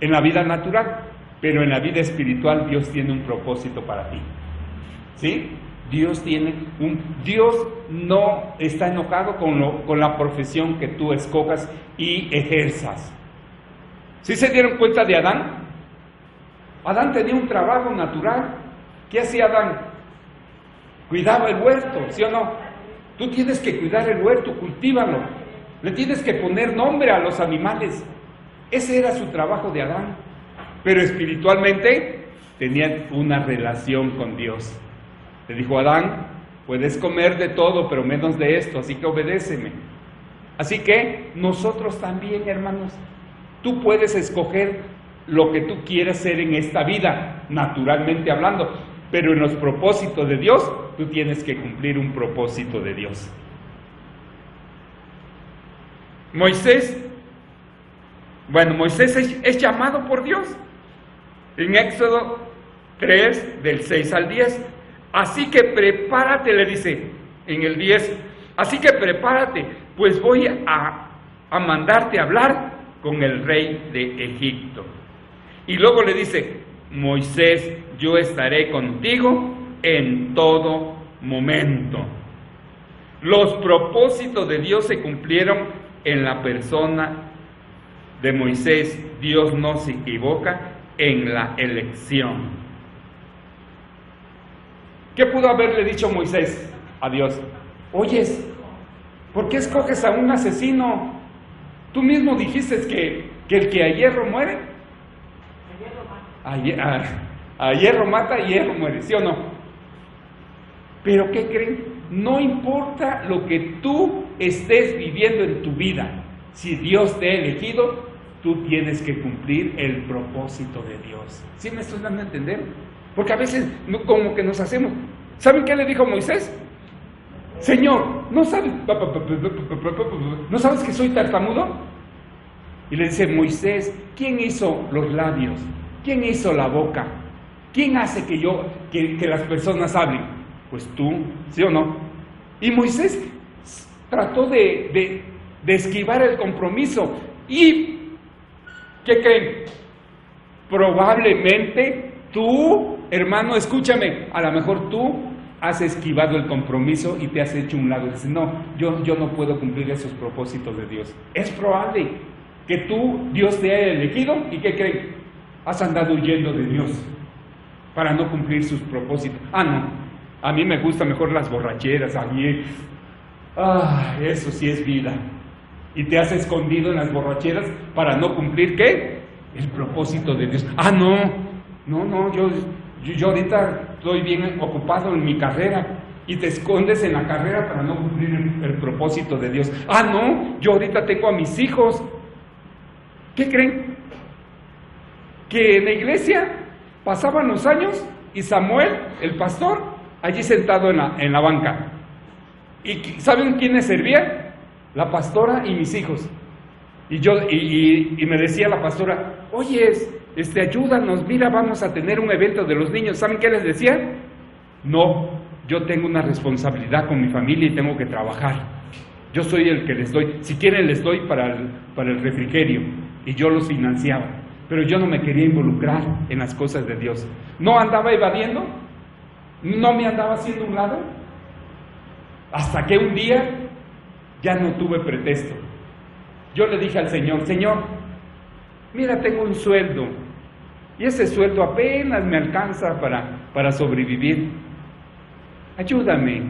en la vida natural, pero en la vida espiritual Dios tiene un propósito para ti. ¿Sí? Dios no está enojado con la profesión que tú escojas y ejerzas. ¿Sí se dieron cuenta de Adán? Adán tenía un trabajo natural. ¿Qué hacía Adán? Cuidaba el huerto, ¿sí o no? Tú tienes que cuidar el huerto, cultívalo. Le tienes que poner nombre a los animales. Ese era su trabajo de Adán. Pero espiritualmente tenía una relación con Dios. Le dijo, Adán, puedes comer de todo, pero menos de esto, así que obedéceme. Así que nosotros también, hermanos, tú puedes escoger lo que tú quieras ser en esta vida, naturalmente hablando, pero en los propósitos de Dios, tú tienes que cumplir un propósito de Dios. Moisés es llamado por Dios. En Éxodo 3, del 6 al 10. Así que prepárate, le dice en el 10. Así que prepárate, pues voy a mandarte a hablar con el rey de Egipto. Y luego le dice, Moisés, yo estaré contigo en todo momento. Los propósitos de Dios se cumplieron en la persona de Moisés. Dios no se equivoca en la elección. ¿Qué pudo haberle dicho Moisés a Dios? Oyes, ¿por qué escoges a un asesino? Tú mismo dijiste que el que a hierro muere, a hierro mata y hierro muere, ¿sí o no? Pero ¿qué creen? No importa lo que tú estés viviendo en tu vida, si Dios te ha elegido, tú tienes que cumplir el propósito de Dios. ¿Sí me estoy dando a entender? Porque a veces como que nos hacemos. ¿Saben qué le dijo Moisés? Señor, ¿no sabes que soy tartamudo? Y le dice, Moisés, ¿quién hizo los labios? ¿Quién hizo la boca? ¿Quién hace que las personas hablen? Pues tú, ¿sí o no? Y Moisés trató de esquivar el compromiso y ¿Qué creen? Probablemente tú, hermano, escúchame, a lo mejor tú has esquivado el compromiso y te has hecho un lado. Dices, no, yo no puedo cumplir esos propósitos de Dios. Es probable que Dios te haya elegido y ¿qué creen? Has andado huyendo de Dios para no cumplir sus propósitos. No, a mí me gustan mejor las borracheras, a mí, eso sí es vida. Y te has escondido en las borracheras para no cumplir, ¿qué? El propósito de Dios. No, yo ahorita estoy bien ocupado en mi carrera. Y te escondes en la carrera para no cumplir el propósito de Dios. No, yo ahorita tengo a mis hijos. ¿Qué creen? Que en la iglesia pasaban los años y Samuel, el pastor, allí sentado en la banca. ¿Y saben quiénes servían? La pastora y mis hijos. Y me decía la pastora, oye, ayúdanos, mira, vamos a tener un evento de los niños. ¿Saben qué les decía? No, yo tengo una responsabilidad con mi familia y tengo que trabajar. Yo soy el que les doy, si quieren les doy para el refrigerio. Y yo los financiaba, pero yo no me quería involucrar en las cosas de Dios. No andaba evadiendo, no me andaba haciendo un lado, hasta que un día ya no tuve pretexto. Yo le dije al Señor, Señor, mira, tengo un sueldo, y ese sueldo apenas me alcanza para sobrevivir. Ayúdame.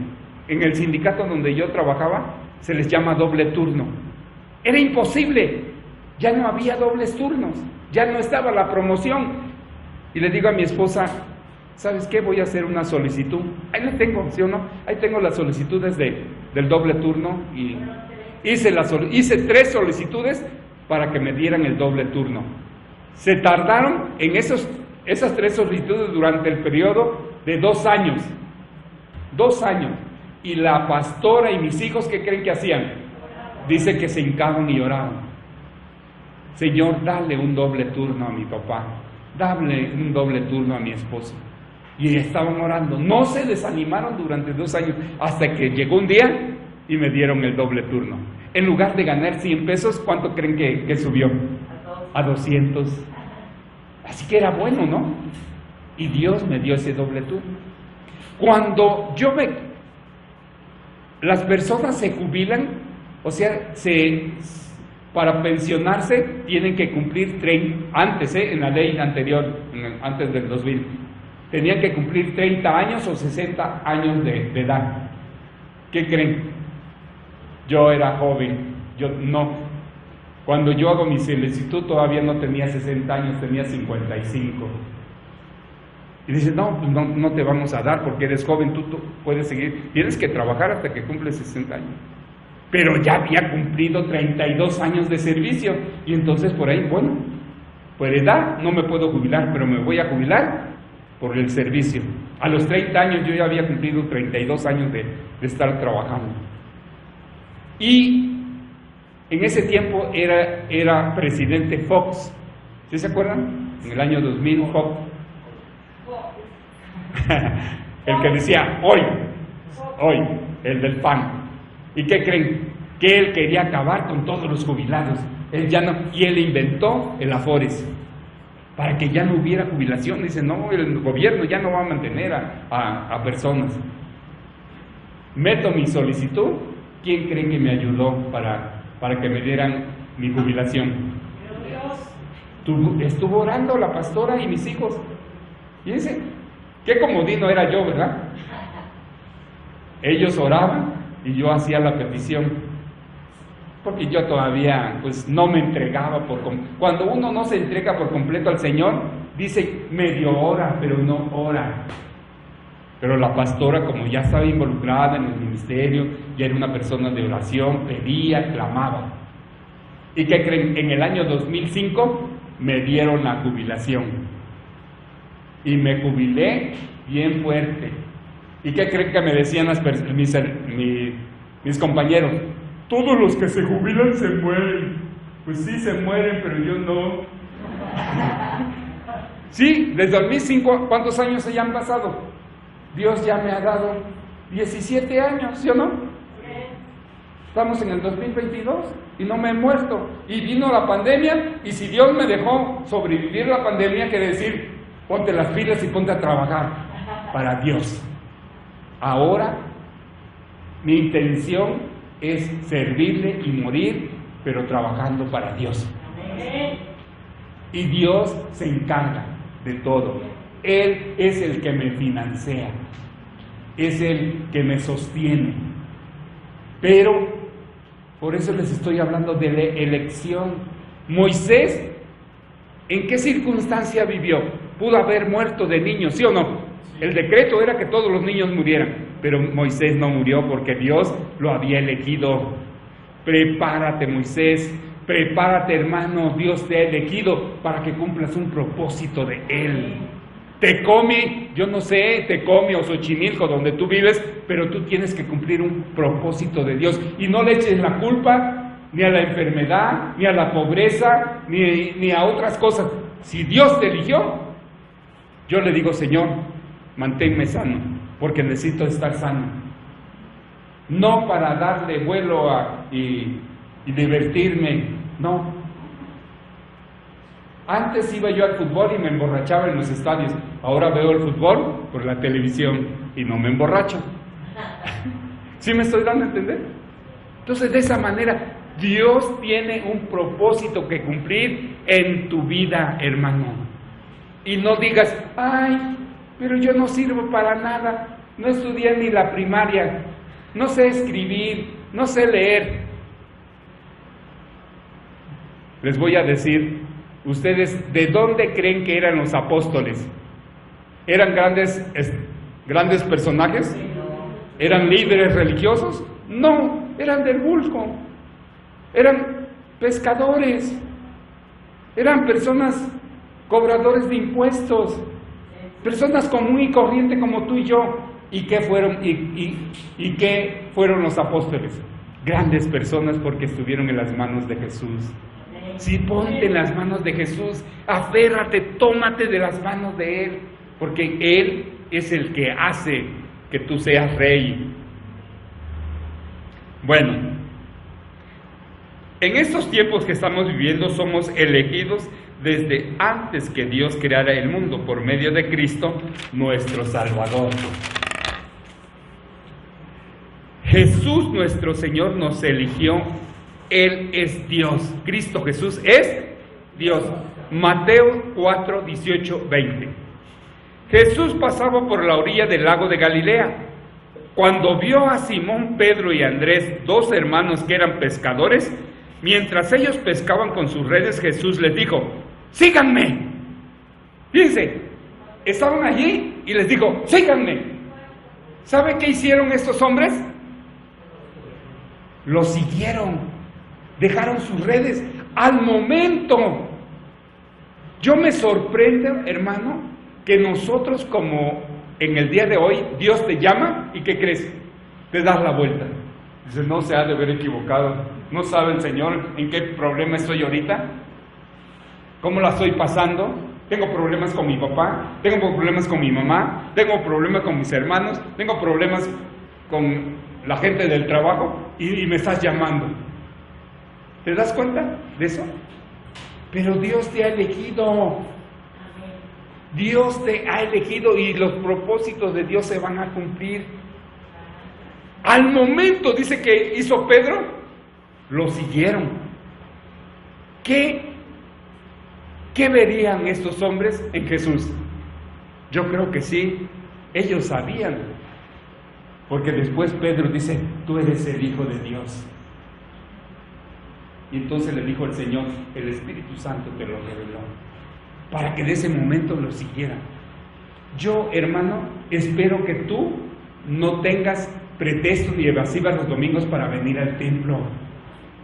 En el sindicato donde yo trabajaba, se les llama doble turno. Era imposible, ya no había dobles turnos, ya no estaba la promoción. Y le digo a mi esposa, ¿sabes qué? Voy a hacer una solicitud. Ahí la tengo, ¿sí o no? Ahí tengo las solicitudes del doble turno y hice 3 solicitudes para que me dieran el doble turno. Se tardaron en esas 3 solicitudes durante el periodo de 2 años. 2 años. Y la pastora y mis hijos, ¿qué creen que hacían? Dice que se hincaban y oraban. Señor, dale un doble turno a mi papá, dale un doble turno a mi esposo. Y estaban orando, no se desanimaron durante 2 años, hasta que llegó un día y me dieron el doble turno. En lugar de ganar 100 pesos, ¿cuánto creen que subió? A 200. Así que era bueno, ¿no? Y Dios me dio ese doble turno. Cuando las personas se jubilan, o sea, para pensionarse tienen que cumplir antes, en la ley anterior, antes del 2000, tenían que cumplir 30 años o 60 años de edad. ¿Qué creen? Yo era joven, cuando yo hago mi solicitud todavía no tenía 60 años, tenía 55. Y dice, no te vamos a dar porque eres joven, tú puedes seguir, tienes que trabajar hasta que cumples 60 años. Pero ya había cumplido 32 años de servicio, y entonces por ahí, por edad no me puedo jubilar, pero me voy a jubilar por el servicio. A los 30 años yo ya había cumplido 32 años de estar trabajando. Y en ese tiempo era presidente Fox. ¿Sí se acuerdan? En el año 2000, Fox. El que decía, hoy, el del pan. ¿Y qué creen? Que él quería acabar con todos los jubilados. Y él inventó el Afores para que ya no hubiera jubilación. Dice, no, el gobierno ya no va a mantener a personas. Meto mi solicitud. ¿Quién cree que me ayudó para que me dieran mi jubilación? Estuvo orando la pastora y mis hijos. Y dice, qué comodino era yo, ¿verdad? Ellos oraban y yo hacía la petición, porque yo todavía no me entregaba cuando uno no se entrega por completo al Señor, dice medio ora, pero no ora. Pero la pastora, como ya estaba involucrada en el ministerio, ya era una persona de oración, pedía, clamaba. ¿Y qué creen? En el año 2005 me dieron la jubilación y me jubilé bien fuerte. ¿Y qué creen que me decían mis compañeros? Todos los que se jubilan se mueren. Pues sí, se mueren, pero yo no. Sí, desde 2005, ¿cuántos años se ya han pasado? Dios ya me ha dado 17 años, ¿sí o no? Estamos en el 2022 y no me he muerto. Y vino la pandemia, y si Dios me dejó sobrevivir la pandemia, quiere decir, ponte las pilas y ponte a trabajar para Dios. Ahora, mi intención es servirle y morir, pero trabajando para Dios. Y Dios se encarga de todo. Él es el que me financia, es el que me sostiene. Pero por eso les estoy hablando de la elección. Moisés, ¿en qué circunstancia vivió? Pudo haber muerto de niño, ¿sí o no? El decreto era que todos los niños murieran, pero Moisés no murió porque Dios lo había elegido. Prepárate, Moisés, prepárate, hermano, Dios te ha elegido para que cumplas un propósito de Él. Tecomi, yo no sé, Tecomi o Xochimilco, donde tú vives, pero tú tienes que cumplir un propósito de Dios. Y no le eches la culpa ni a la enfermedad, ni a la pobreza, ni a otras cosas. Si Dios te eligió, yo le digo, Señor, manténme sano, porque necesito estar sano. No para darle vuelo y divertirme, no. Antes iba yo al fútbol y me emborrachaba en los estadios. Ahora veo el fútbol por la televisión y no me emborracho. ¿Sí me estoy dando a entender? Entonces, de esa manera, Dios tiene un propósito que cumplir en tu vida, hermano. Y no digas, ay, pero yo no sirvo para nada. No estudié ni la primaria. No sé escribir, no sé leer. Les voy a decir, ¿ustedes de dónde creen que eran los apóstoles? ¿Eran grandes personajes? ¿Eran líderes religiosos? No, eran del vulgo. Eran pescadores. Eran personas cobradores de impuestos. Personas común y corriente como tú y yo. ¿Y qué fueron los apóstoles? Grandes personas porque estuvieron en las manos de Jesús. Sí, ponte en las manos de Jesús, aférrate, tómate de las manos de Él, porque Él es el que hace que tú seas rey. Bueno, en estos tiempos que estamos viviendo somos elegidos desde antes que Dios creara el mundo por medio de Cristo, nuestro Salvador. Jesús nuestro Señor nos eligió. Él es Dios. Cristo Jesús es Dios. Mateo 4, 18, 20. Jesús pasaba por la orilla del lago de Galilea. Cuando vio a Simón, Pedro y Andrés, dos hermanos que eran pescadores, mientras ellos pescaban con sus redes, Jesús les dijo, síganme. Fíjense, estaban allí y les dijo, síganme. ¿Sabe qué hicieron estos hombres? Lo siguieron. Dejaron sus redes al momento. Yo me sorprendo, hermano, que nosotros como en el día de hoy, Dios te llama y ¿qué crees? Te das la vuelta. Dices, no se ha de haber equivocado. ¿No sabe el Señor en qué problema estoy ahorita? ¿Cómo la estoy pasando? Tengo problemas con mi papá, tengo problemas con mi mamá, tengo problemas con mis hermanos, tengo problemas con la gente del trabajo y me estás llamando. ¿Te das cuenta de eso? Pero Dios te ha elegido. Dios te ha elegido y los propósitos de Dios se van a cumplir. Al momento, dice que hizo Pedro, lo siguieron. ¿Qué verían estos hombres en Jesús? Yo creo que sí, ellos sabían. Porque después Pedro dice, tú eres el Hijo de Dios. Y entonces le dijo el Señor, el Espíritu Santo te lo reveló, para que de ese momento lo siguieran. Yo, hermano, espero que tú no tengas pretextos ni evasivas los domingos para venir al templo.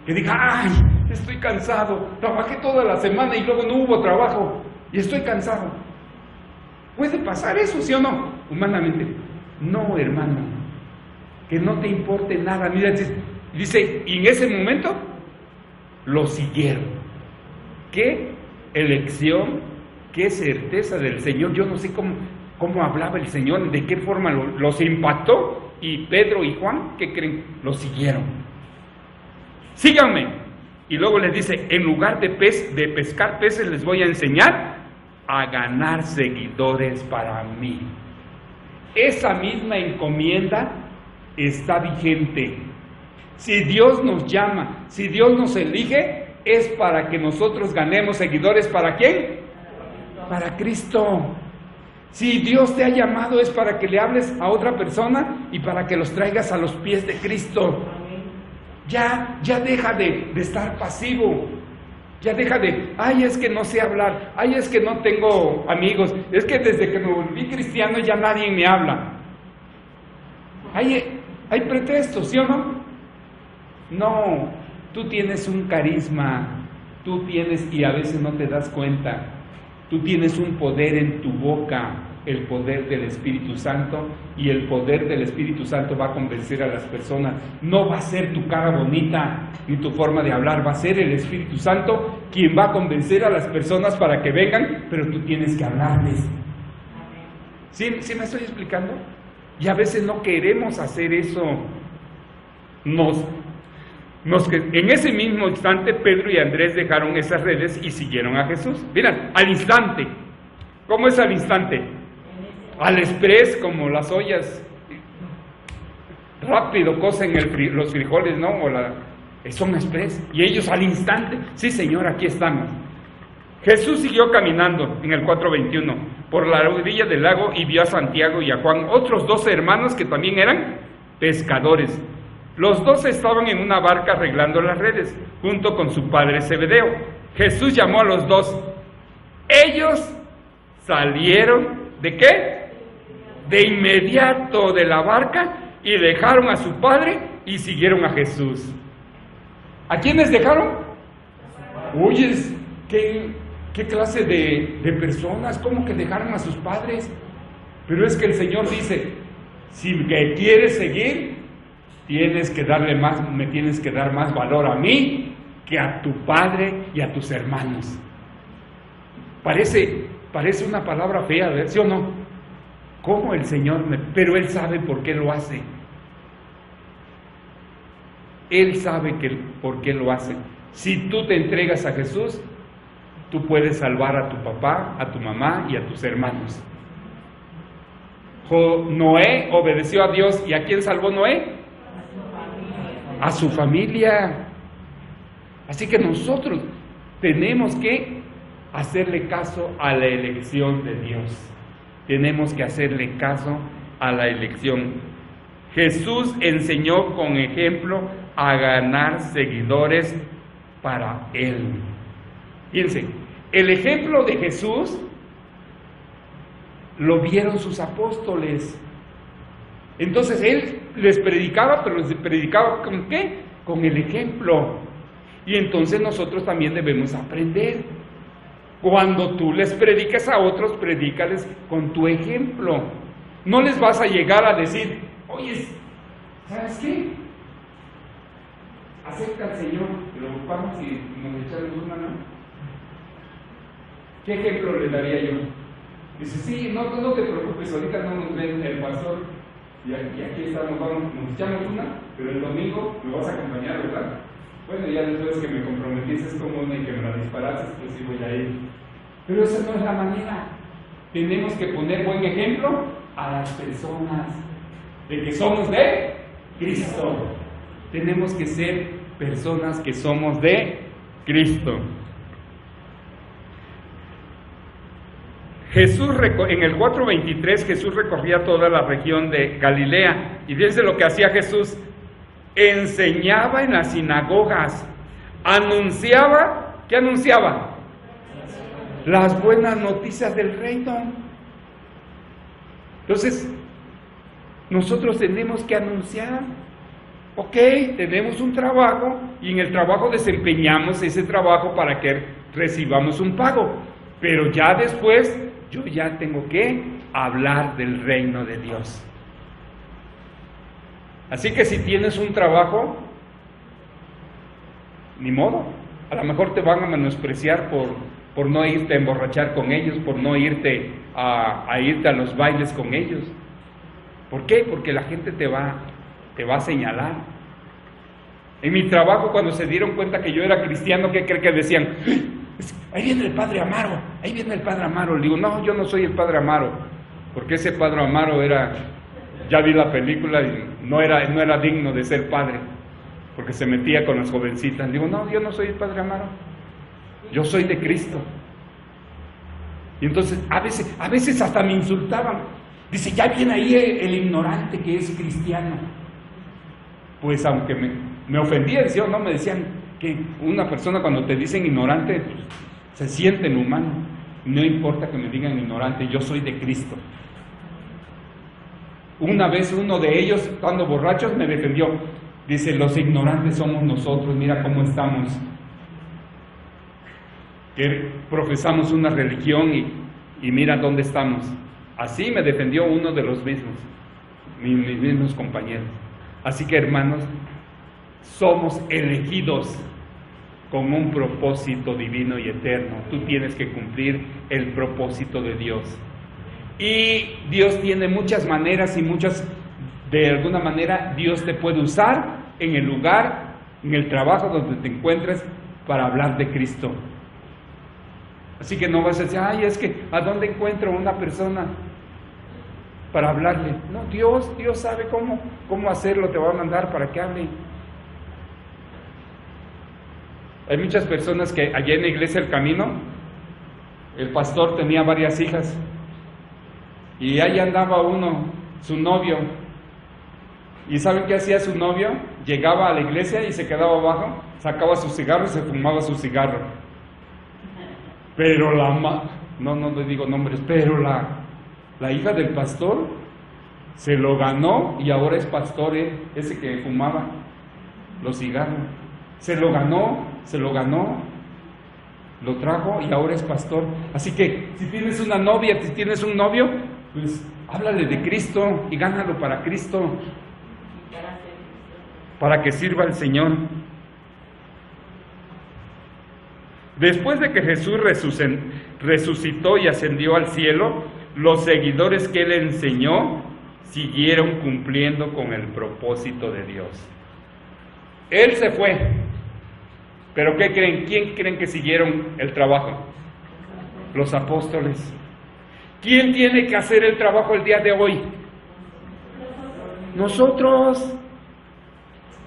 Que diga, ay, estoy cansado, trabajé toda la semana y luego no hubo trabajo y estoy cansado. ¿Puede pasar eso, sí o no? Humanamente. No, hermano, que no te importe nada. Mira, dice, y en ese momento lo siguieron. ¿Qué elección, qué certeza del Señor? Yo no sé cómo hablaba el Señor, de qué forma los impactó. Y Pedro y Juan, ¿qué creen? Lo siguieron. síganme. Y luego les dice, en lugar de pescar peces, les voy a enseñar a ganar seguidores para mí. Esa misma encomienda está vigente. Si Dios nos llama, si Dios nos elige, es para que nosotros ganemos seguidores. ¿Para quién? Para Cristo. Si Dios te ha llamado, es para que le hables a otra persona y para que los traigas a los pies de Cristo. Ya deja de estar pasivo. Ya deja de, ay, es que no sé hablar, ay, es que no tengo amigos, es que desde que me volví cristiano ya nadie me habla. Hay pretextos, ¿sí o no? No, tú tienes un carisma, tú tienes, y a veces no te das cuenta, tú tienes un poder en tu boca, el poder del Espíritu Santo, y el poder del Espíritu Santo va a convencer a las personas. No va a ser tu cara bonita ni tu forma de hablar, va a ser el Espíritu Santo quien va a convencer a las personas para que vengan, pero tú tienes que hablarles. ¿Sí me estoy explicando? Y a veces no queremos hacer eso. En ese mismo instante Pedro y Andrés dejaron esas redes y siguieron a Jesús. Miren, al instante. ¿Cómo es al instante? Al express, como las ollas. Rápido cocen los frijoles, ¿no? Son express. Y ellos al instante, sí Señor, aquí estamos. Jesús siguió caminando en el 4:21 por la orilla del lago y vio a Santiago y a Juan, otros 12 hermanos que también eran pescadores. Los 12 estaban en una barca arreglando las redes, junto con su padre Zebedeo. Jesús llamó a los dos. Ellos salieron, ¿de qué? De inmediato de la barca y dejaron a su padre y siguieron a Jesús. ¿A quiénes dejaron? Oye, ¿qué clase de personas? ¿Cómo que dejaron a sus padres? Pero es que el Señor dice, si me quieres seguir, me tienes que dar más valor a mí que a tu padre y a tus hermanos. Parece una palabra fea, ¿sí o no? ¿Cómo el Señor? Pero Él sabe por qué lo hace. Él sabe por qué lo hace. Si tú te entregas a Jesús, tú puedes salvar a tu papá, a tu mamá y a tus hermanos. Noé obedeció a Dios. ¿Y a quién salvó Noé? A su familia. Así que nosotros tenemos que hacerle caso a la elección de Dios. Tenemos que hacerle caso a la elección. Jesús enseñó con ejemplo a ganar seguidores para Él. Fíjense, el ejemplo de Jesús lo vieron sus apóstoles. Entonces Él les predicaba, pero les predicaba ¿con qué? Con el ejemplo. Y entonces nosotros también debemos aprender. Cuando tú les prediques a otros, predícales con tu ejemplo. No les vas a llegar a decir, oye, ¿sabes qué? Acepta al Señor, lo ocupamos y nos echamos una mano. ¿Qué ejemplo le daría yo? Dice, sí, no te preocupes, ahorita no nos ven el pastor y aquí estamos, nos echamos una, pero el domingo me vas a acompañar, ¿verdad? Bueno, ya después que me comprometieses como una y que me la disparases, pues sí voy a ir. Pero esa no es la manera. Tenemos que poner buen ejemplo a las personas de que somos de Cristo. Tenemos que ser personas que somos de Cristo. Jesús, en el 4:23, Jesús recorría toda la región de Galilea. Y fíjense lo que hacía Jesús. Enseñaba en las sinagogas, anunciaba, ¿qué anunciaba? Las buenas noticias del reino. Entonces, nosotros tenemos que anunciar, ok, tenemos un trabajo y en el trabajo desempeñamos ese trabajo para que recibamos un pago, pero ya después yo ya tengo que hablar del reino de Dios. Así que si tienes un trabajo, ni modo, a lo mejor te van a menospreciar por no irte a emborrachar con ellos, por no irte a irte a los bailes con ellos. ¿Por qué? Porque la gente te va a señalar. En mi trabajo, cuando se dieron cuenta que yo era cristiano, ¿qué creen que decían? Ahí viene el padre Amaro, ahí viene el padre Amaro. Le digo, no, yo no soy el padre Amaro, porque ese padre Amaro era, ya vi la película y no era digno de ser padre, porque se metía con las jovencitas. Le digo, no, yo no soy el padre Amaro, yo soy de Cristo. Y entonces a veces hasta me insultaban. Dice, ya viene ahí el ignorante que es cristiano. Pues aunque me ofendía, decía, no, me decían que una persona cuando te dicen ignorante, pues, se sienten humano. No importa que me digan ignorante, yo soy de Cristo. Una vez uno de ellos, estando borrachos, me defendió. Dice, los ignorantes somos nosotros, mira cómo estamos. Que profesamos una religión y mira dónde estamos. Así me defendió uno de los mismos, mis mismos compañeros. Así que, hermanos, somos elegidos con un propósito divino y eterno. Tú tienes que cumplir el propósito de Dios. Y Dios tiene muchas maneras y de alguna manera, Dios te puede usar en el lugar, en el trabajo donde te encuentres para hablar de Cristo. Así que no vas a decir, ay, es que ¿a dónde encuentro una persona para hablarle? No, Dios sabe cómo hacerlo, te va a mandar para que hable. Hay muchas personas que allá en la iglesia El Camino, el pastor tenía varias hijas y ahí andaba uno, su novio. ¿Y saben qué hacía su novio? Llegaba a la iglesia y se quedaba abajo, sacaba su cigarro y se fumaba su cigarro. Pero no le digo nombres, pero la hija del pastor se lo ganó y ahora es pastor, ese que fumaba los cigarros. Se lo ganó, lo trajo y ahora es pastor. Así que si tienes una novia, si tienes un novio, pues háblale de Cristo y gánalo para Cristo, para que sirva al Señor. Después de que Jesús resucitó y ascendió al cielo, los seguidores que Él enseñó siguieron cumpliendo con el propósito de Dios. Él se fue, pero ¿qué creen? ¿Quién creen que siguieron el trabajo? Los apóstoles. ¿Quién tiene que hacer el trabajo el día de hoy? Nosotros.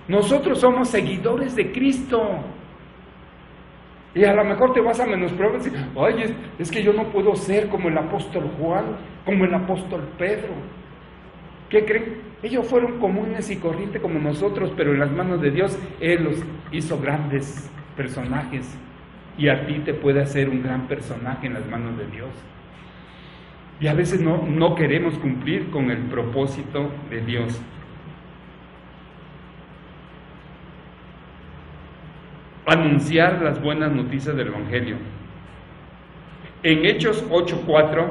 Nosotros somos seguidores de Cristo. Y a lo mejor te vas a menospreciar y decir, oye, es que yo no puedo ser como el apóstol Juan, como el apóstol Pedro. ¿Qué creen? Ellos fueron comunes y corrientes como nosotros, pero en las manos de Dios Él los hizo grandes personajes. Y a ti te puede hacer un gran personaje en las manos de Dios. Y a veces no queremos cumplir con el propósito de Dios. Anunciar las buenas noticias del Evangelio. En Hechos 8:4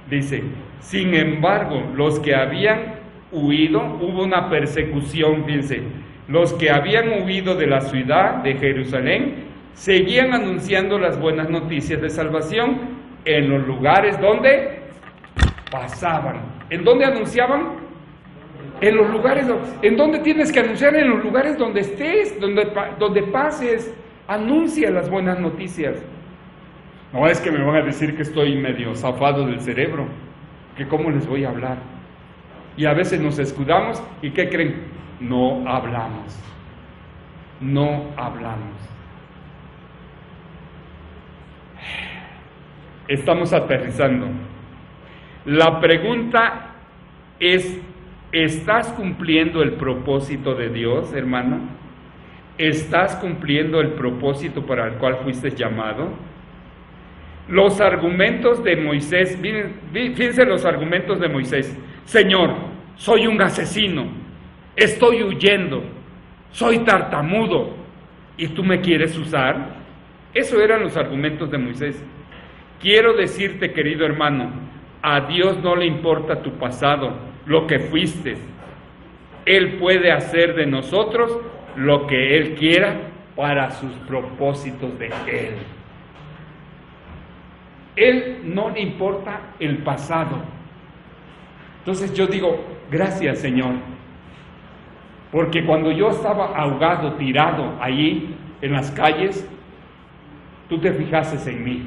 dice, sin embargo, los que habían huido, hubo una persecución, fíjense, los que habían huido de la ciudad de Jerusalén, seguían anunciando las buenas noticias de salvación en los lugares donde pasaban. ¿En dónde anunciaban? En los lugares, ¿en dónde tienes que anunciar? En los lugares donde estés, donde pases, anuncia las buenas noticias. No es que me van a decir que estoy medio zafado del cerebro, que cómo les voy a hablar. Y a veces nos escudamos y ¿qué creen? No hablamos. Estamos aterrizando. La pregunta es, ¿estás cumpliendo el propósito de Dios, hermano? ¿Estás cumpliendo el propósito para el cual fuiste llamado? Los argumentos de Moisés, fíjense los argumentos de Moisés. Señor, soy un asesino, estoy huyendo, soy tartamudo, ¿y tú me quieres usar? Esos eran los argumentos de Moisés. Quiero decirte, querido hermano, a Dios no le importa tu pasado, lo que fuiste. Él puede hacer de nosotros lo que Él quiera para sus propósitos de Él. Él no le importa el pasado. Entonces yo digo, gracias Señor. Porque cuando yo estaba ahogado, tirado allí en las calles, tú te fijaste en mí.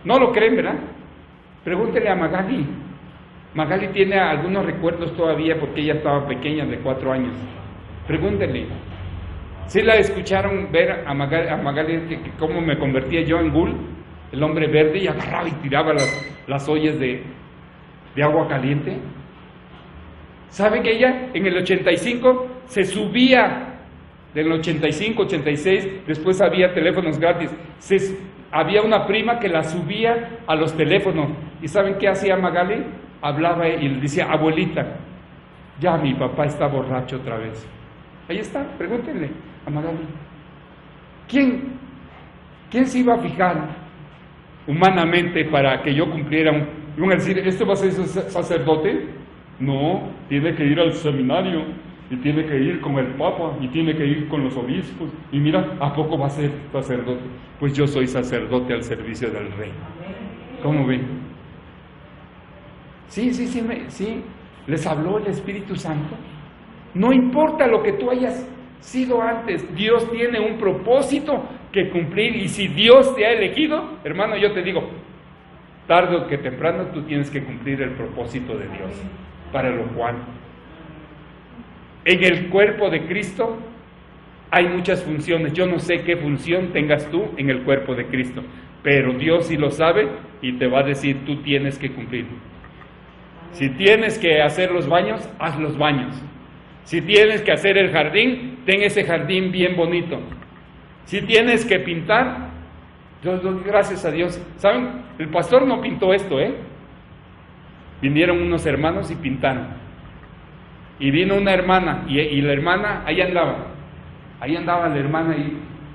No lo creen, ¿verdad? Pregúntele a Magali. Magali tiene algunos recuerdos todavía porque ella estaba pequeña, de 4 años. Pregúntele. ¿Sí la escucharon ver a Magali cómo me convertía yo en Gul, el hombre verde, y agarraba y tiraba las ollas de agua caliente? ¿Sabe que ella en el 85 se subía, del 85, 86, después había teléfonos gratis, había una prima que la subía a los teléfonos, y ¿saben qué hacía Magali? Hablaba y le decía, abuelita, ya mi papá está borracho otra vez. Ahí está, pregúntenle a Magali. ¿Quién se iba a fijar humanamente para que yo cumpliera iban a decir, ¿este va a ser sacerdote? No, tiene que ir al seminario, y tiene que ir con el Papa, y tiene que ir con los obispos, y mira, ¿a poco va a ser sacerdote? Pues yo soy sacerdote al servicio del Rey. ¿Cómo ven? Sí, les habló el Espíritu Santo. No importa lo que tú hayas sido antes, Dios tiene un propósito que cumplir, y si Dios te ha elegido, hermano, yo te digo, tarde o que temprano tú tienes que cumplir el propósito de Dios, para lo cual en el cuerpo de Cristo hay muchas funciones. Yo no sé qué función tengas tú en el cuerpo de Cristo, pero Dios sí lo sabe y te va a decir, tú tienes que cumplir. Si tienes que hacer los baños, haz los baños. Si tienes que hacer el jardín, ten ese jardín bien bonito. Si tienes que pintar, yo doy gracias a Dios. ¿Saben? El pastor no pintó esto, Vinieron unos hermanos y pintaron. Y vino una hermana, y la hermana, ahí andaba la hermana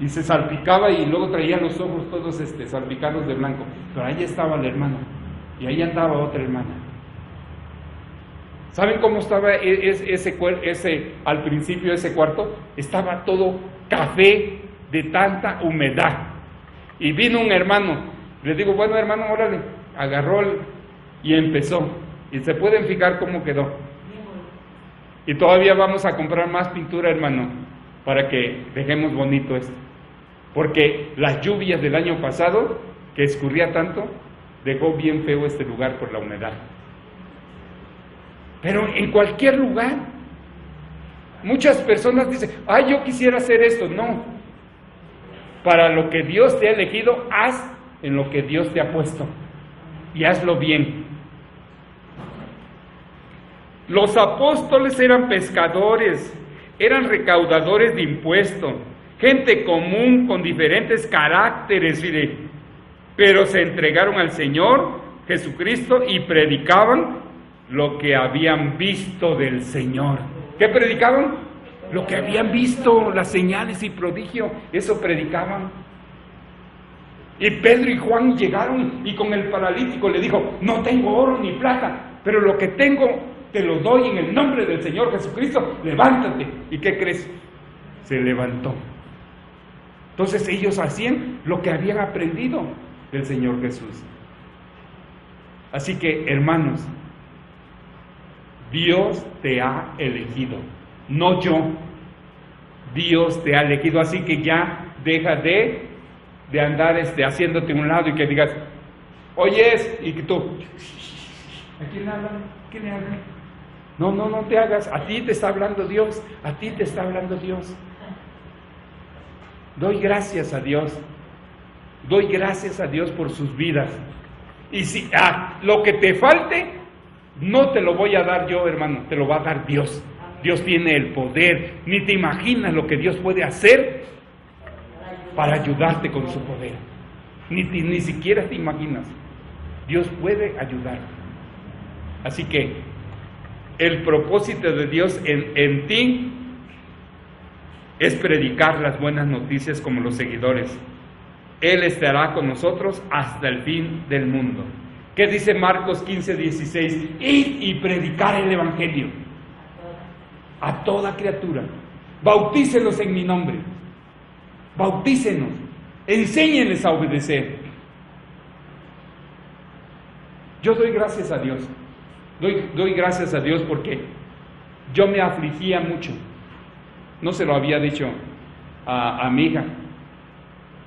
y se salpicaba, y luego traía los ojos todos salpicados de blanco. Pero ahí estaba la hermana, y ahí andaba otra hermana. ¿Saben cómo estaba al principio ese cuarto? Estaba todo café de tanta humedad. Y vino un hermano, le digo, bueno hermano, órale, agarró y empezó. Y se pueden fijar cómo quedó. Y todavía vamos a comprar más pintura, hermano, para que dejemos bonito esto. Porque las lluvias del año pasado, que escurría tanto, dejó bien feo este lugar por la humedad. Pero en cualquier lugar, muchas personas dicen, yo quisiera hacer esto. No, para lo que Dios te ha elegido, haz en lo que Dios te ha puesto, y hazlo bien. Los apóstoles eran pescadores, eran recaudadores de impuestos, gente común con diferentes caracteres, pero se entregaron al Señor Jesucristo y predicaban lo que habían visto del Señor. ¿Qué predicaban? Lo que habían visto, las señales y prodigios, eso predicaban. Y Pedro y Juan llegaron y con el paralítico le dijo, no tengo oro ni plata, pero lo que tengo te lo doy en el nombre del Señor Jesucristo, levántate. ¿Y qué crees? Se levantó. Entonces ellos hacían lo que habían aprendido del Señor Jesús. Así que, hermanos, Dios te ha elegido, no yo. Dios te ha elegido, así que ya deja de andar haciéndote un lado y que digas, oyes, y que tú, ¿a quién habla? ¿Quién le habla? No te hagas, a ti te está hablando Dios, a ti te está hablando Dios. Doy gracias a Dios por sus vidas. Y si lo que te falte, no te lo voy a dar yo, hermano, te lo va a dar Dios. Dios tiene el poder, ni te imaginas lo que Dios puede hacer para ayudarte con su poder. Ni siquiera te imaginas. Dios puede ayudarte. Así que el propósito de Dios en ti es predicar las buenas noticias como los seguidores. Él estará con nosotros hasta el fin del mundo. ¿Qué dice Marcos 15:16? Id y predicar el Evangelio a toda criatura. Bautícelos en mi nombre. Bautícenos. Enséñenles a obedecer. Yo doy gracias a Dios. Doy gracias a Dios porque yo me afligía mucho. no se lo había dicho a mi hija,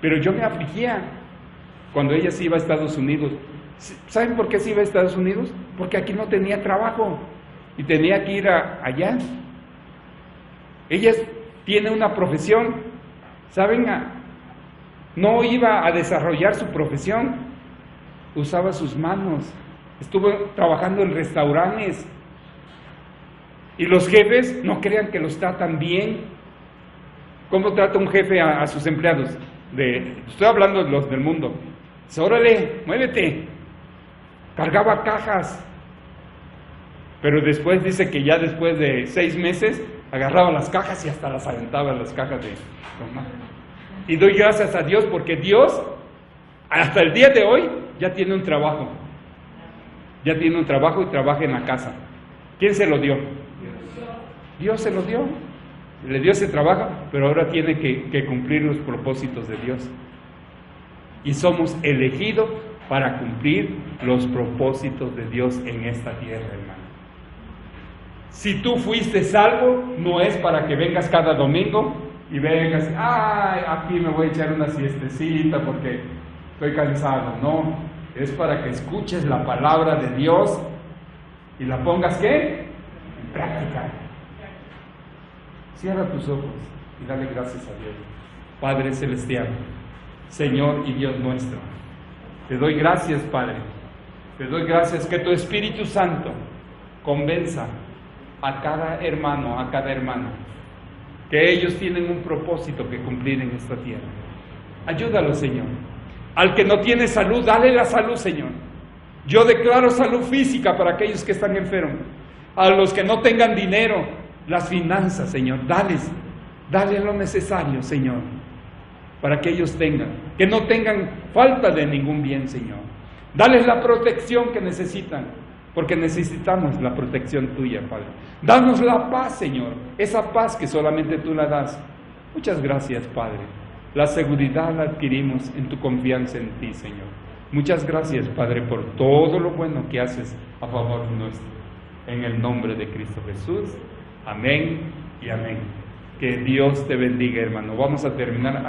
pero yo me afligía cuando ella se iba a Estados Unidos. ¿Saben por qué se iba a Estados Unidos? Porque aquí no tenía trabajo y tenía que ir allá. Ella tiene una profesión, ¿saben? No iba a desarrollar su profesión, usaba sus manos, estuvo trabajando en restaurantes. Y los jefes no crean que los tratan bien. ¿Cómo trata un jefe a sus empleados? Estoy hablando de los del mundo. Dice, órale, muévete. Cargaba cajas. Pero después dice que ya después de 6 meses agarraba las cajas y hasta las aventaba, las cajas de mamá. Y doy gracias a Dios porque Dios, hasta el día de hoy, ya tiene un trabajo. Ya tiene un trabajo y trabaja en la casa. ¿Quién se lo dio? Dios se lo dio. Le dio ese trabajo, pero ahora tiene que cumplir los propósitos de Dios. Y somos elegidos para cumplir los propósitos de Dios en esta tierra, hermano. Si tú fuiste salvo, no es para que vengas cada domingo y vengas, aquí me voy a echar una siestecita porque estoy cansado. No, es para que escuches la palabra de Dios y la pongas, ¿qué? En práctica. Cierra tus ojos y dale gracias a Dios. Padre Celestial, Señor y Dios nuestro, te doy gracias, Padre. Te doy gracias que tu Espíritu Santo convenza a cada hermano, a cada hermana, que ellos tienen un propósito que cumplir en esta tierra. Ayúdalo, Señor. Al que no tiene salud, dale la salud, Señor. Yo declaro salud física para aquellos que están enfermos. A los que no tengan dinero, las finanzas, Señor, dale lo necesario, Señor, para que ellos tengan, que no tengan falta de ningún bien, Señor. Dales la protección que necesitan, porque necesitamos la protección tuya, Padre. Danos la paz, Señor, esa paz que solamente tú la das. Muchas gracias, Padre. La seguridad la adquirimos en tu confianza en ti, Señor. Muchas gracias, Padre, por todo lo bueno que haces a favor nuestro. En el nombre de Cristo Jesús. Amén y amén. Que Dios te bendiga, hermano. Vamos a terminar,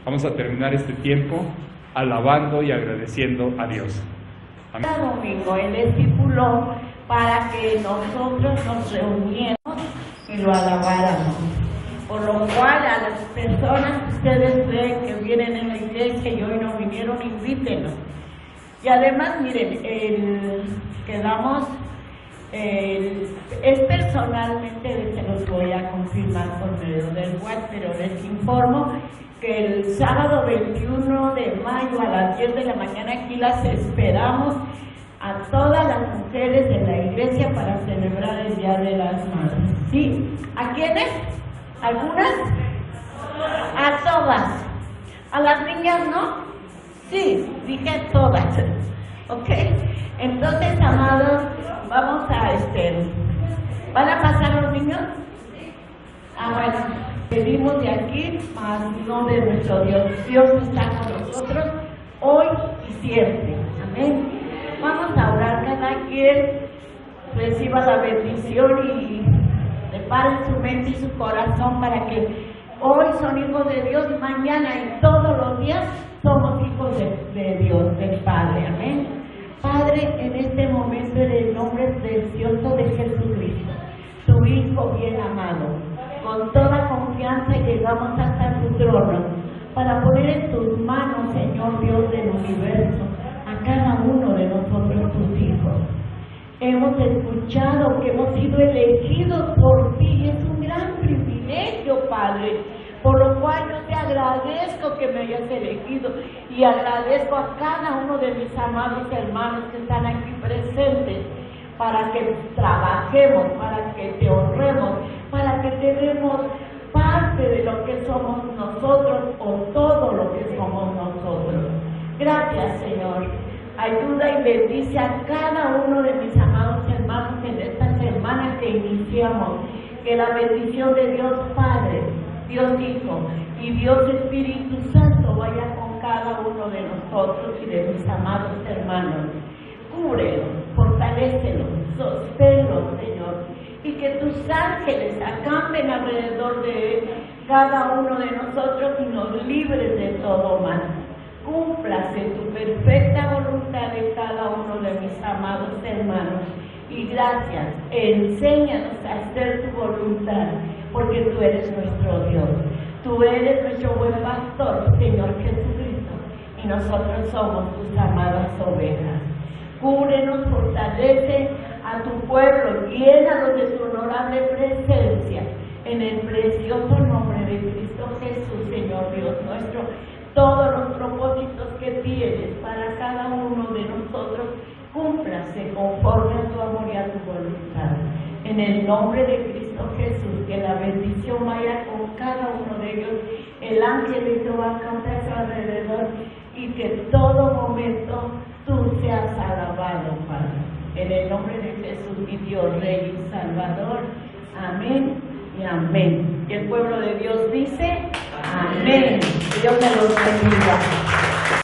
vamos a terminar este tiempo alabando y agradeciendo a Dios. Amén. Cada domingo Él estipuló para que nosotros nos reuniéramos y lo alabáramos. Por lo cual a las personas que ustedes ven que vienen en la iglesia y hoy no vinieron, invítenlos. Y además, miren, quedamos... es personalmente, se los voy a confirmar por medio del web, pero les informo que el sábado 21 de mayo a las 10 de la mañana aquí las esperamos a todas las mujeres de la iglesia para celebrar el Día de las Madres. ¿Sí? ¿A quiénes? ¿Algunas? A todas. ¿A las niñas no? Sí, dije todas. ¿Ok? Entonces, amados, vamos a ¿van a pasar los niños? Bueno, pedimos de aquí, más no de nuestro Dios. Dios está con nosotros hoy y siempre. Amén. Vamos a orar, cada quien reciba la bendición y prepare su mente y su corazón para que hoy son hijos de Dios, mañana y todos los días somos hijos de Dios, del Padre. Amén. Padre, en este momento, en el nombre precioso de Jesucristo, tu Hijo bien amado, con toda confianza llegamos hasta tu trono para poner en tus manos, Señor Dios del universo, a cada uno de nosotros, tus hijos. Hemos escuchado que hemos sido elegidos por ti y es un gran privilegio, Padre, por lo cual yo te agradezco que me hayas elegido y agradezco a cada uno de mis amados hermanos que están aquí presentes para que trabajemos, para que te honremos, para que te demos parte de lo que somos nosotros o todo lo que somos nosotros. Gracias, Señor. Ayuda y bendice a cada uno de mis amados hermanos en esta semana que iniciamos. Que la bendición de Dios Padre, Dios Hijo y Dios Espíritu Santo vaya con cada uno de nosotros y de mis amados hermanos. Cúbrelos, fortalécelos, sosténlos, Señor, y que tus ángeles acampen alrededor de cada uno de nosotros y nos libres de todo mal. Cúmplase tu perfecta voluntad en cada uno de mis amados hermanos. Y gracias, enséñanos a hacer tu voluntad, porque tú eres nuestro Dios. Tú eres nuestro buen pastor, Señor Jesucristo, y nosotros somos tus amadas ovejas. Cúbrenos, fortalece a tu pueblo, llénanos de tu honorable presencia, en el precioso nombre de Cristo Jesús, Señor Dios nuestro. Todos los propósitos que tienes para cada uno de nosotros, cúmplase conforme a tu amor y a tu voluntad. En el nombre de Cristo Jesús, que la bendición vaya con cada uno de ellos, el ángel de Jehová campe a su alrededor, y que todo momento tú seas alabado, Padre. En el nombre de Jesús, mi Dios, Rey y Salvador. Amén y amén. Y el pueblo de Dios dice, amén. Que Dios me los bendiga.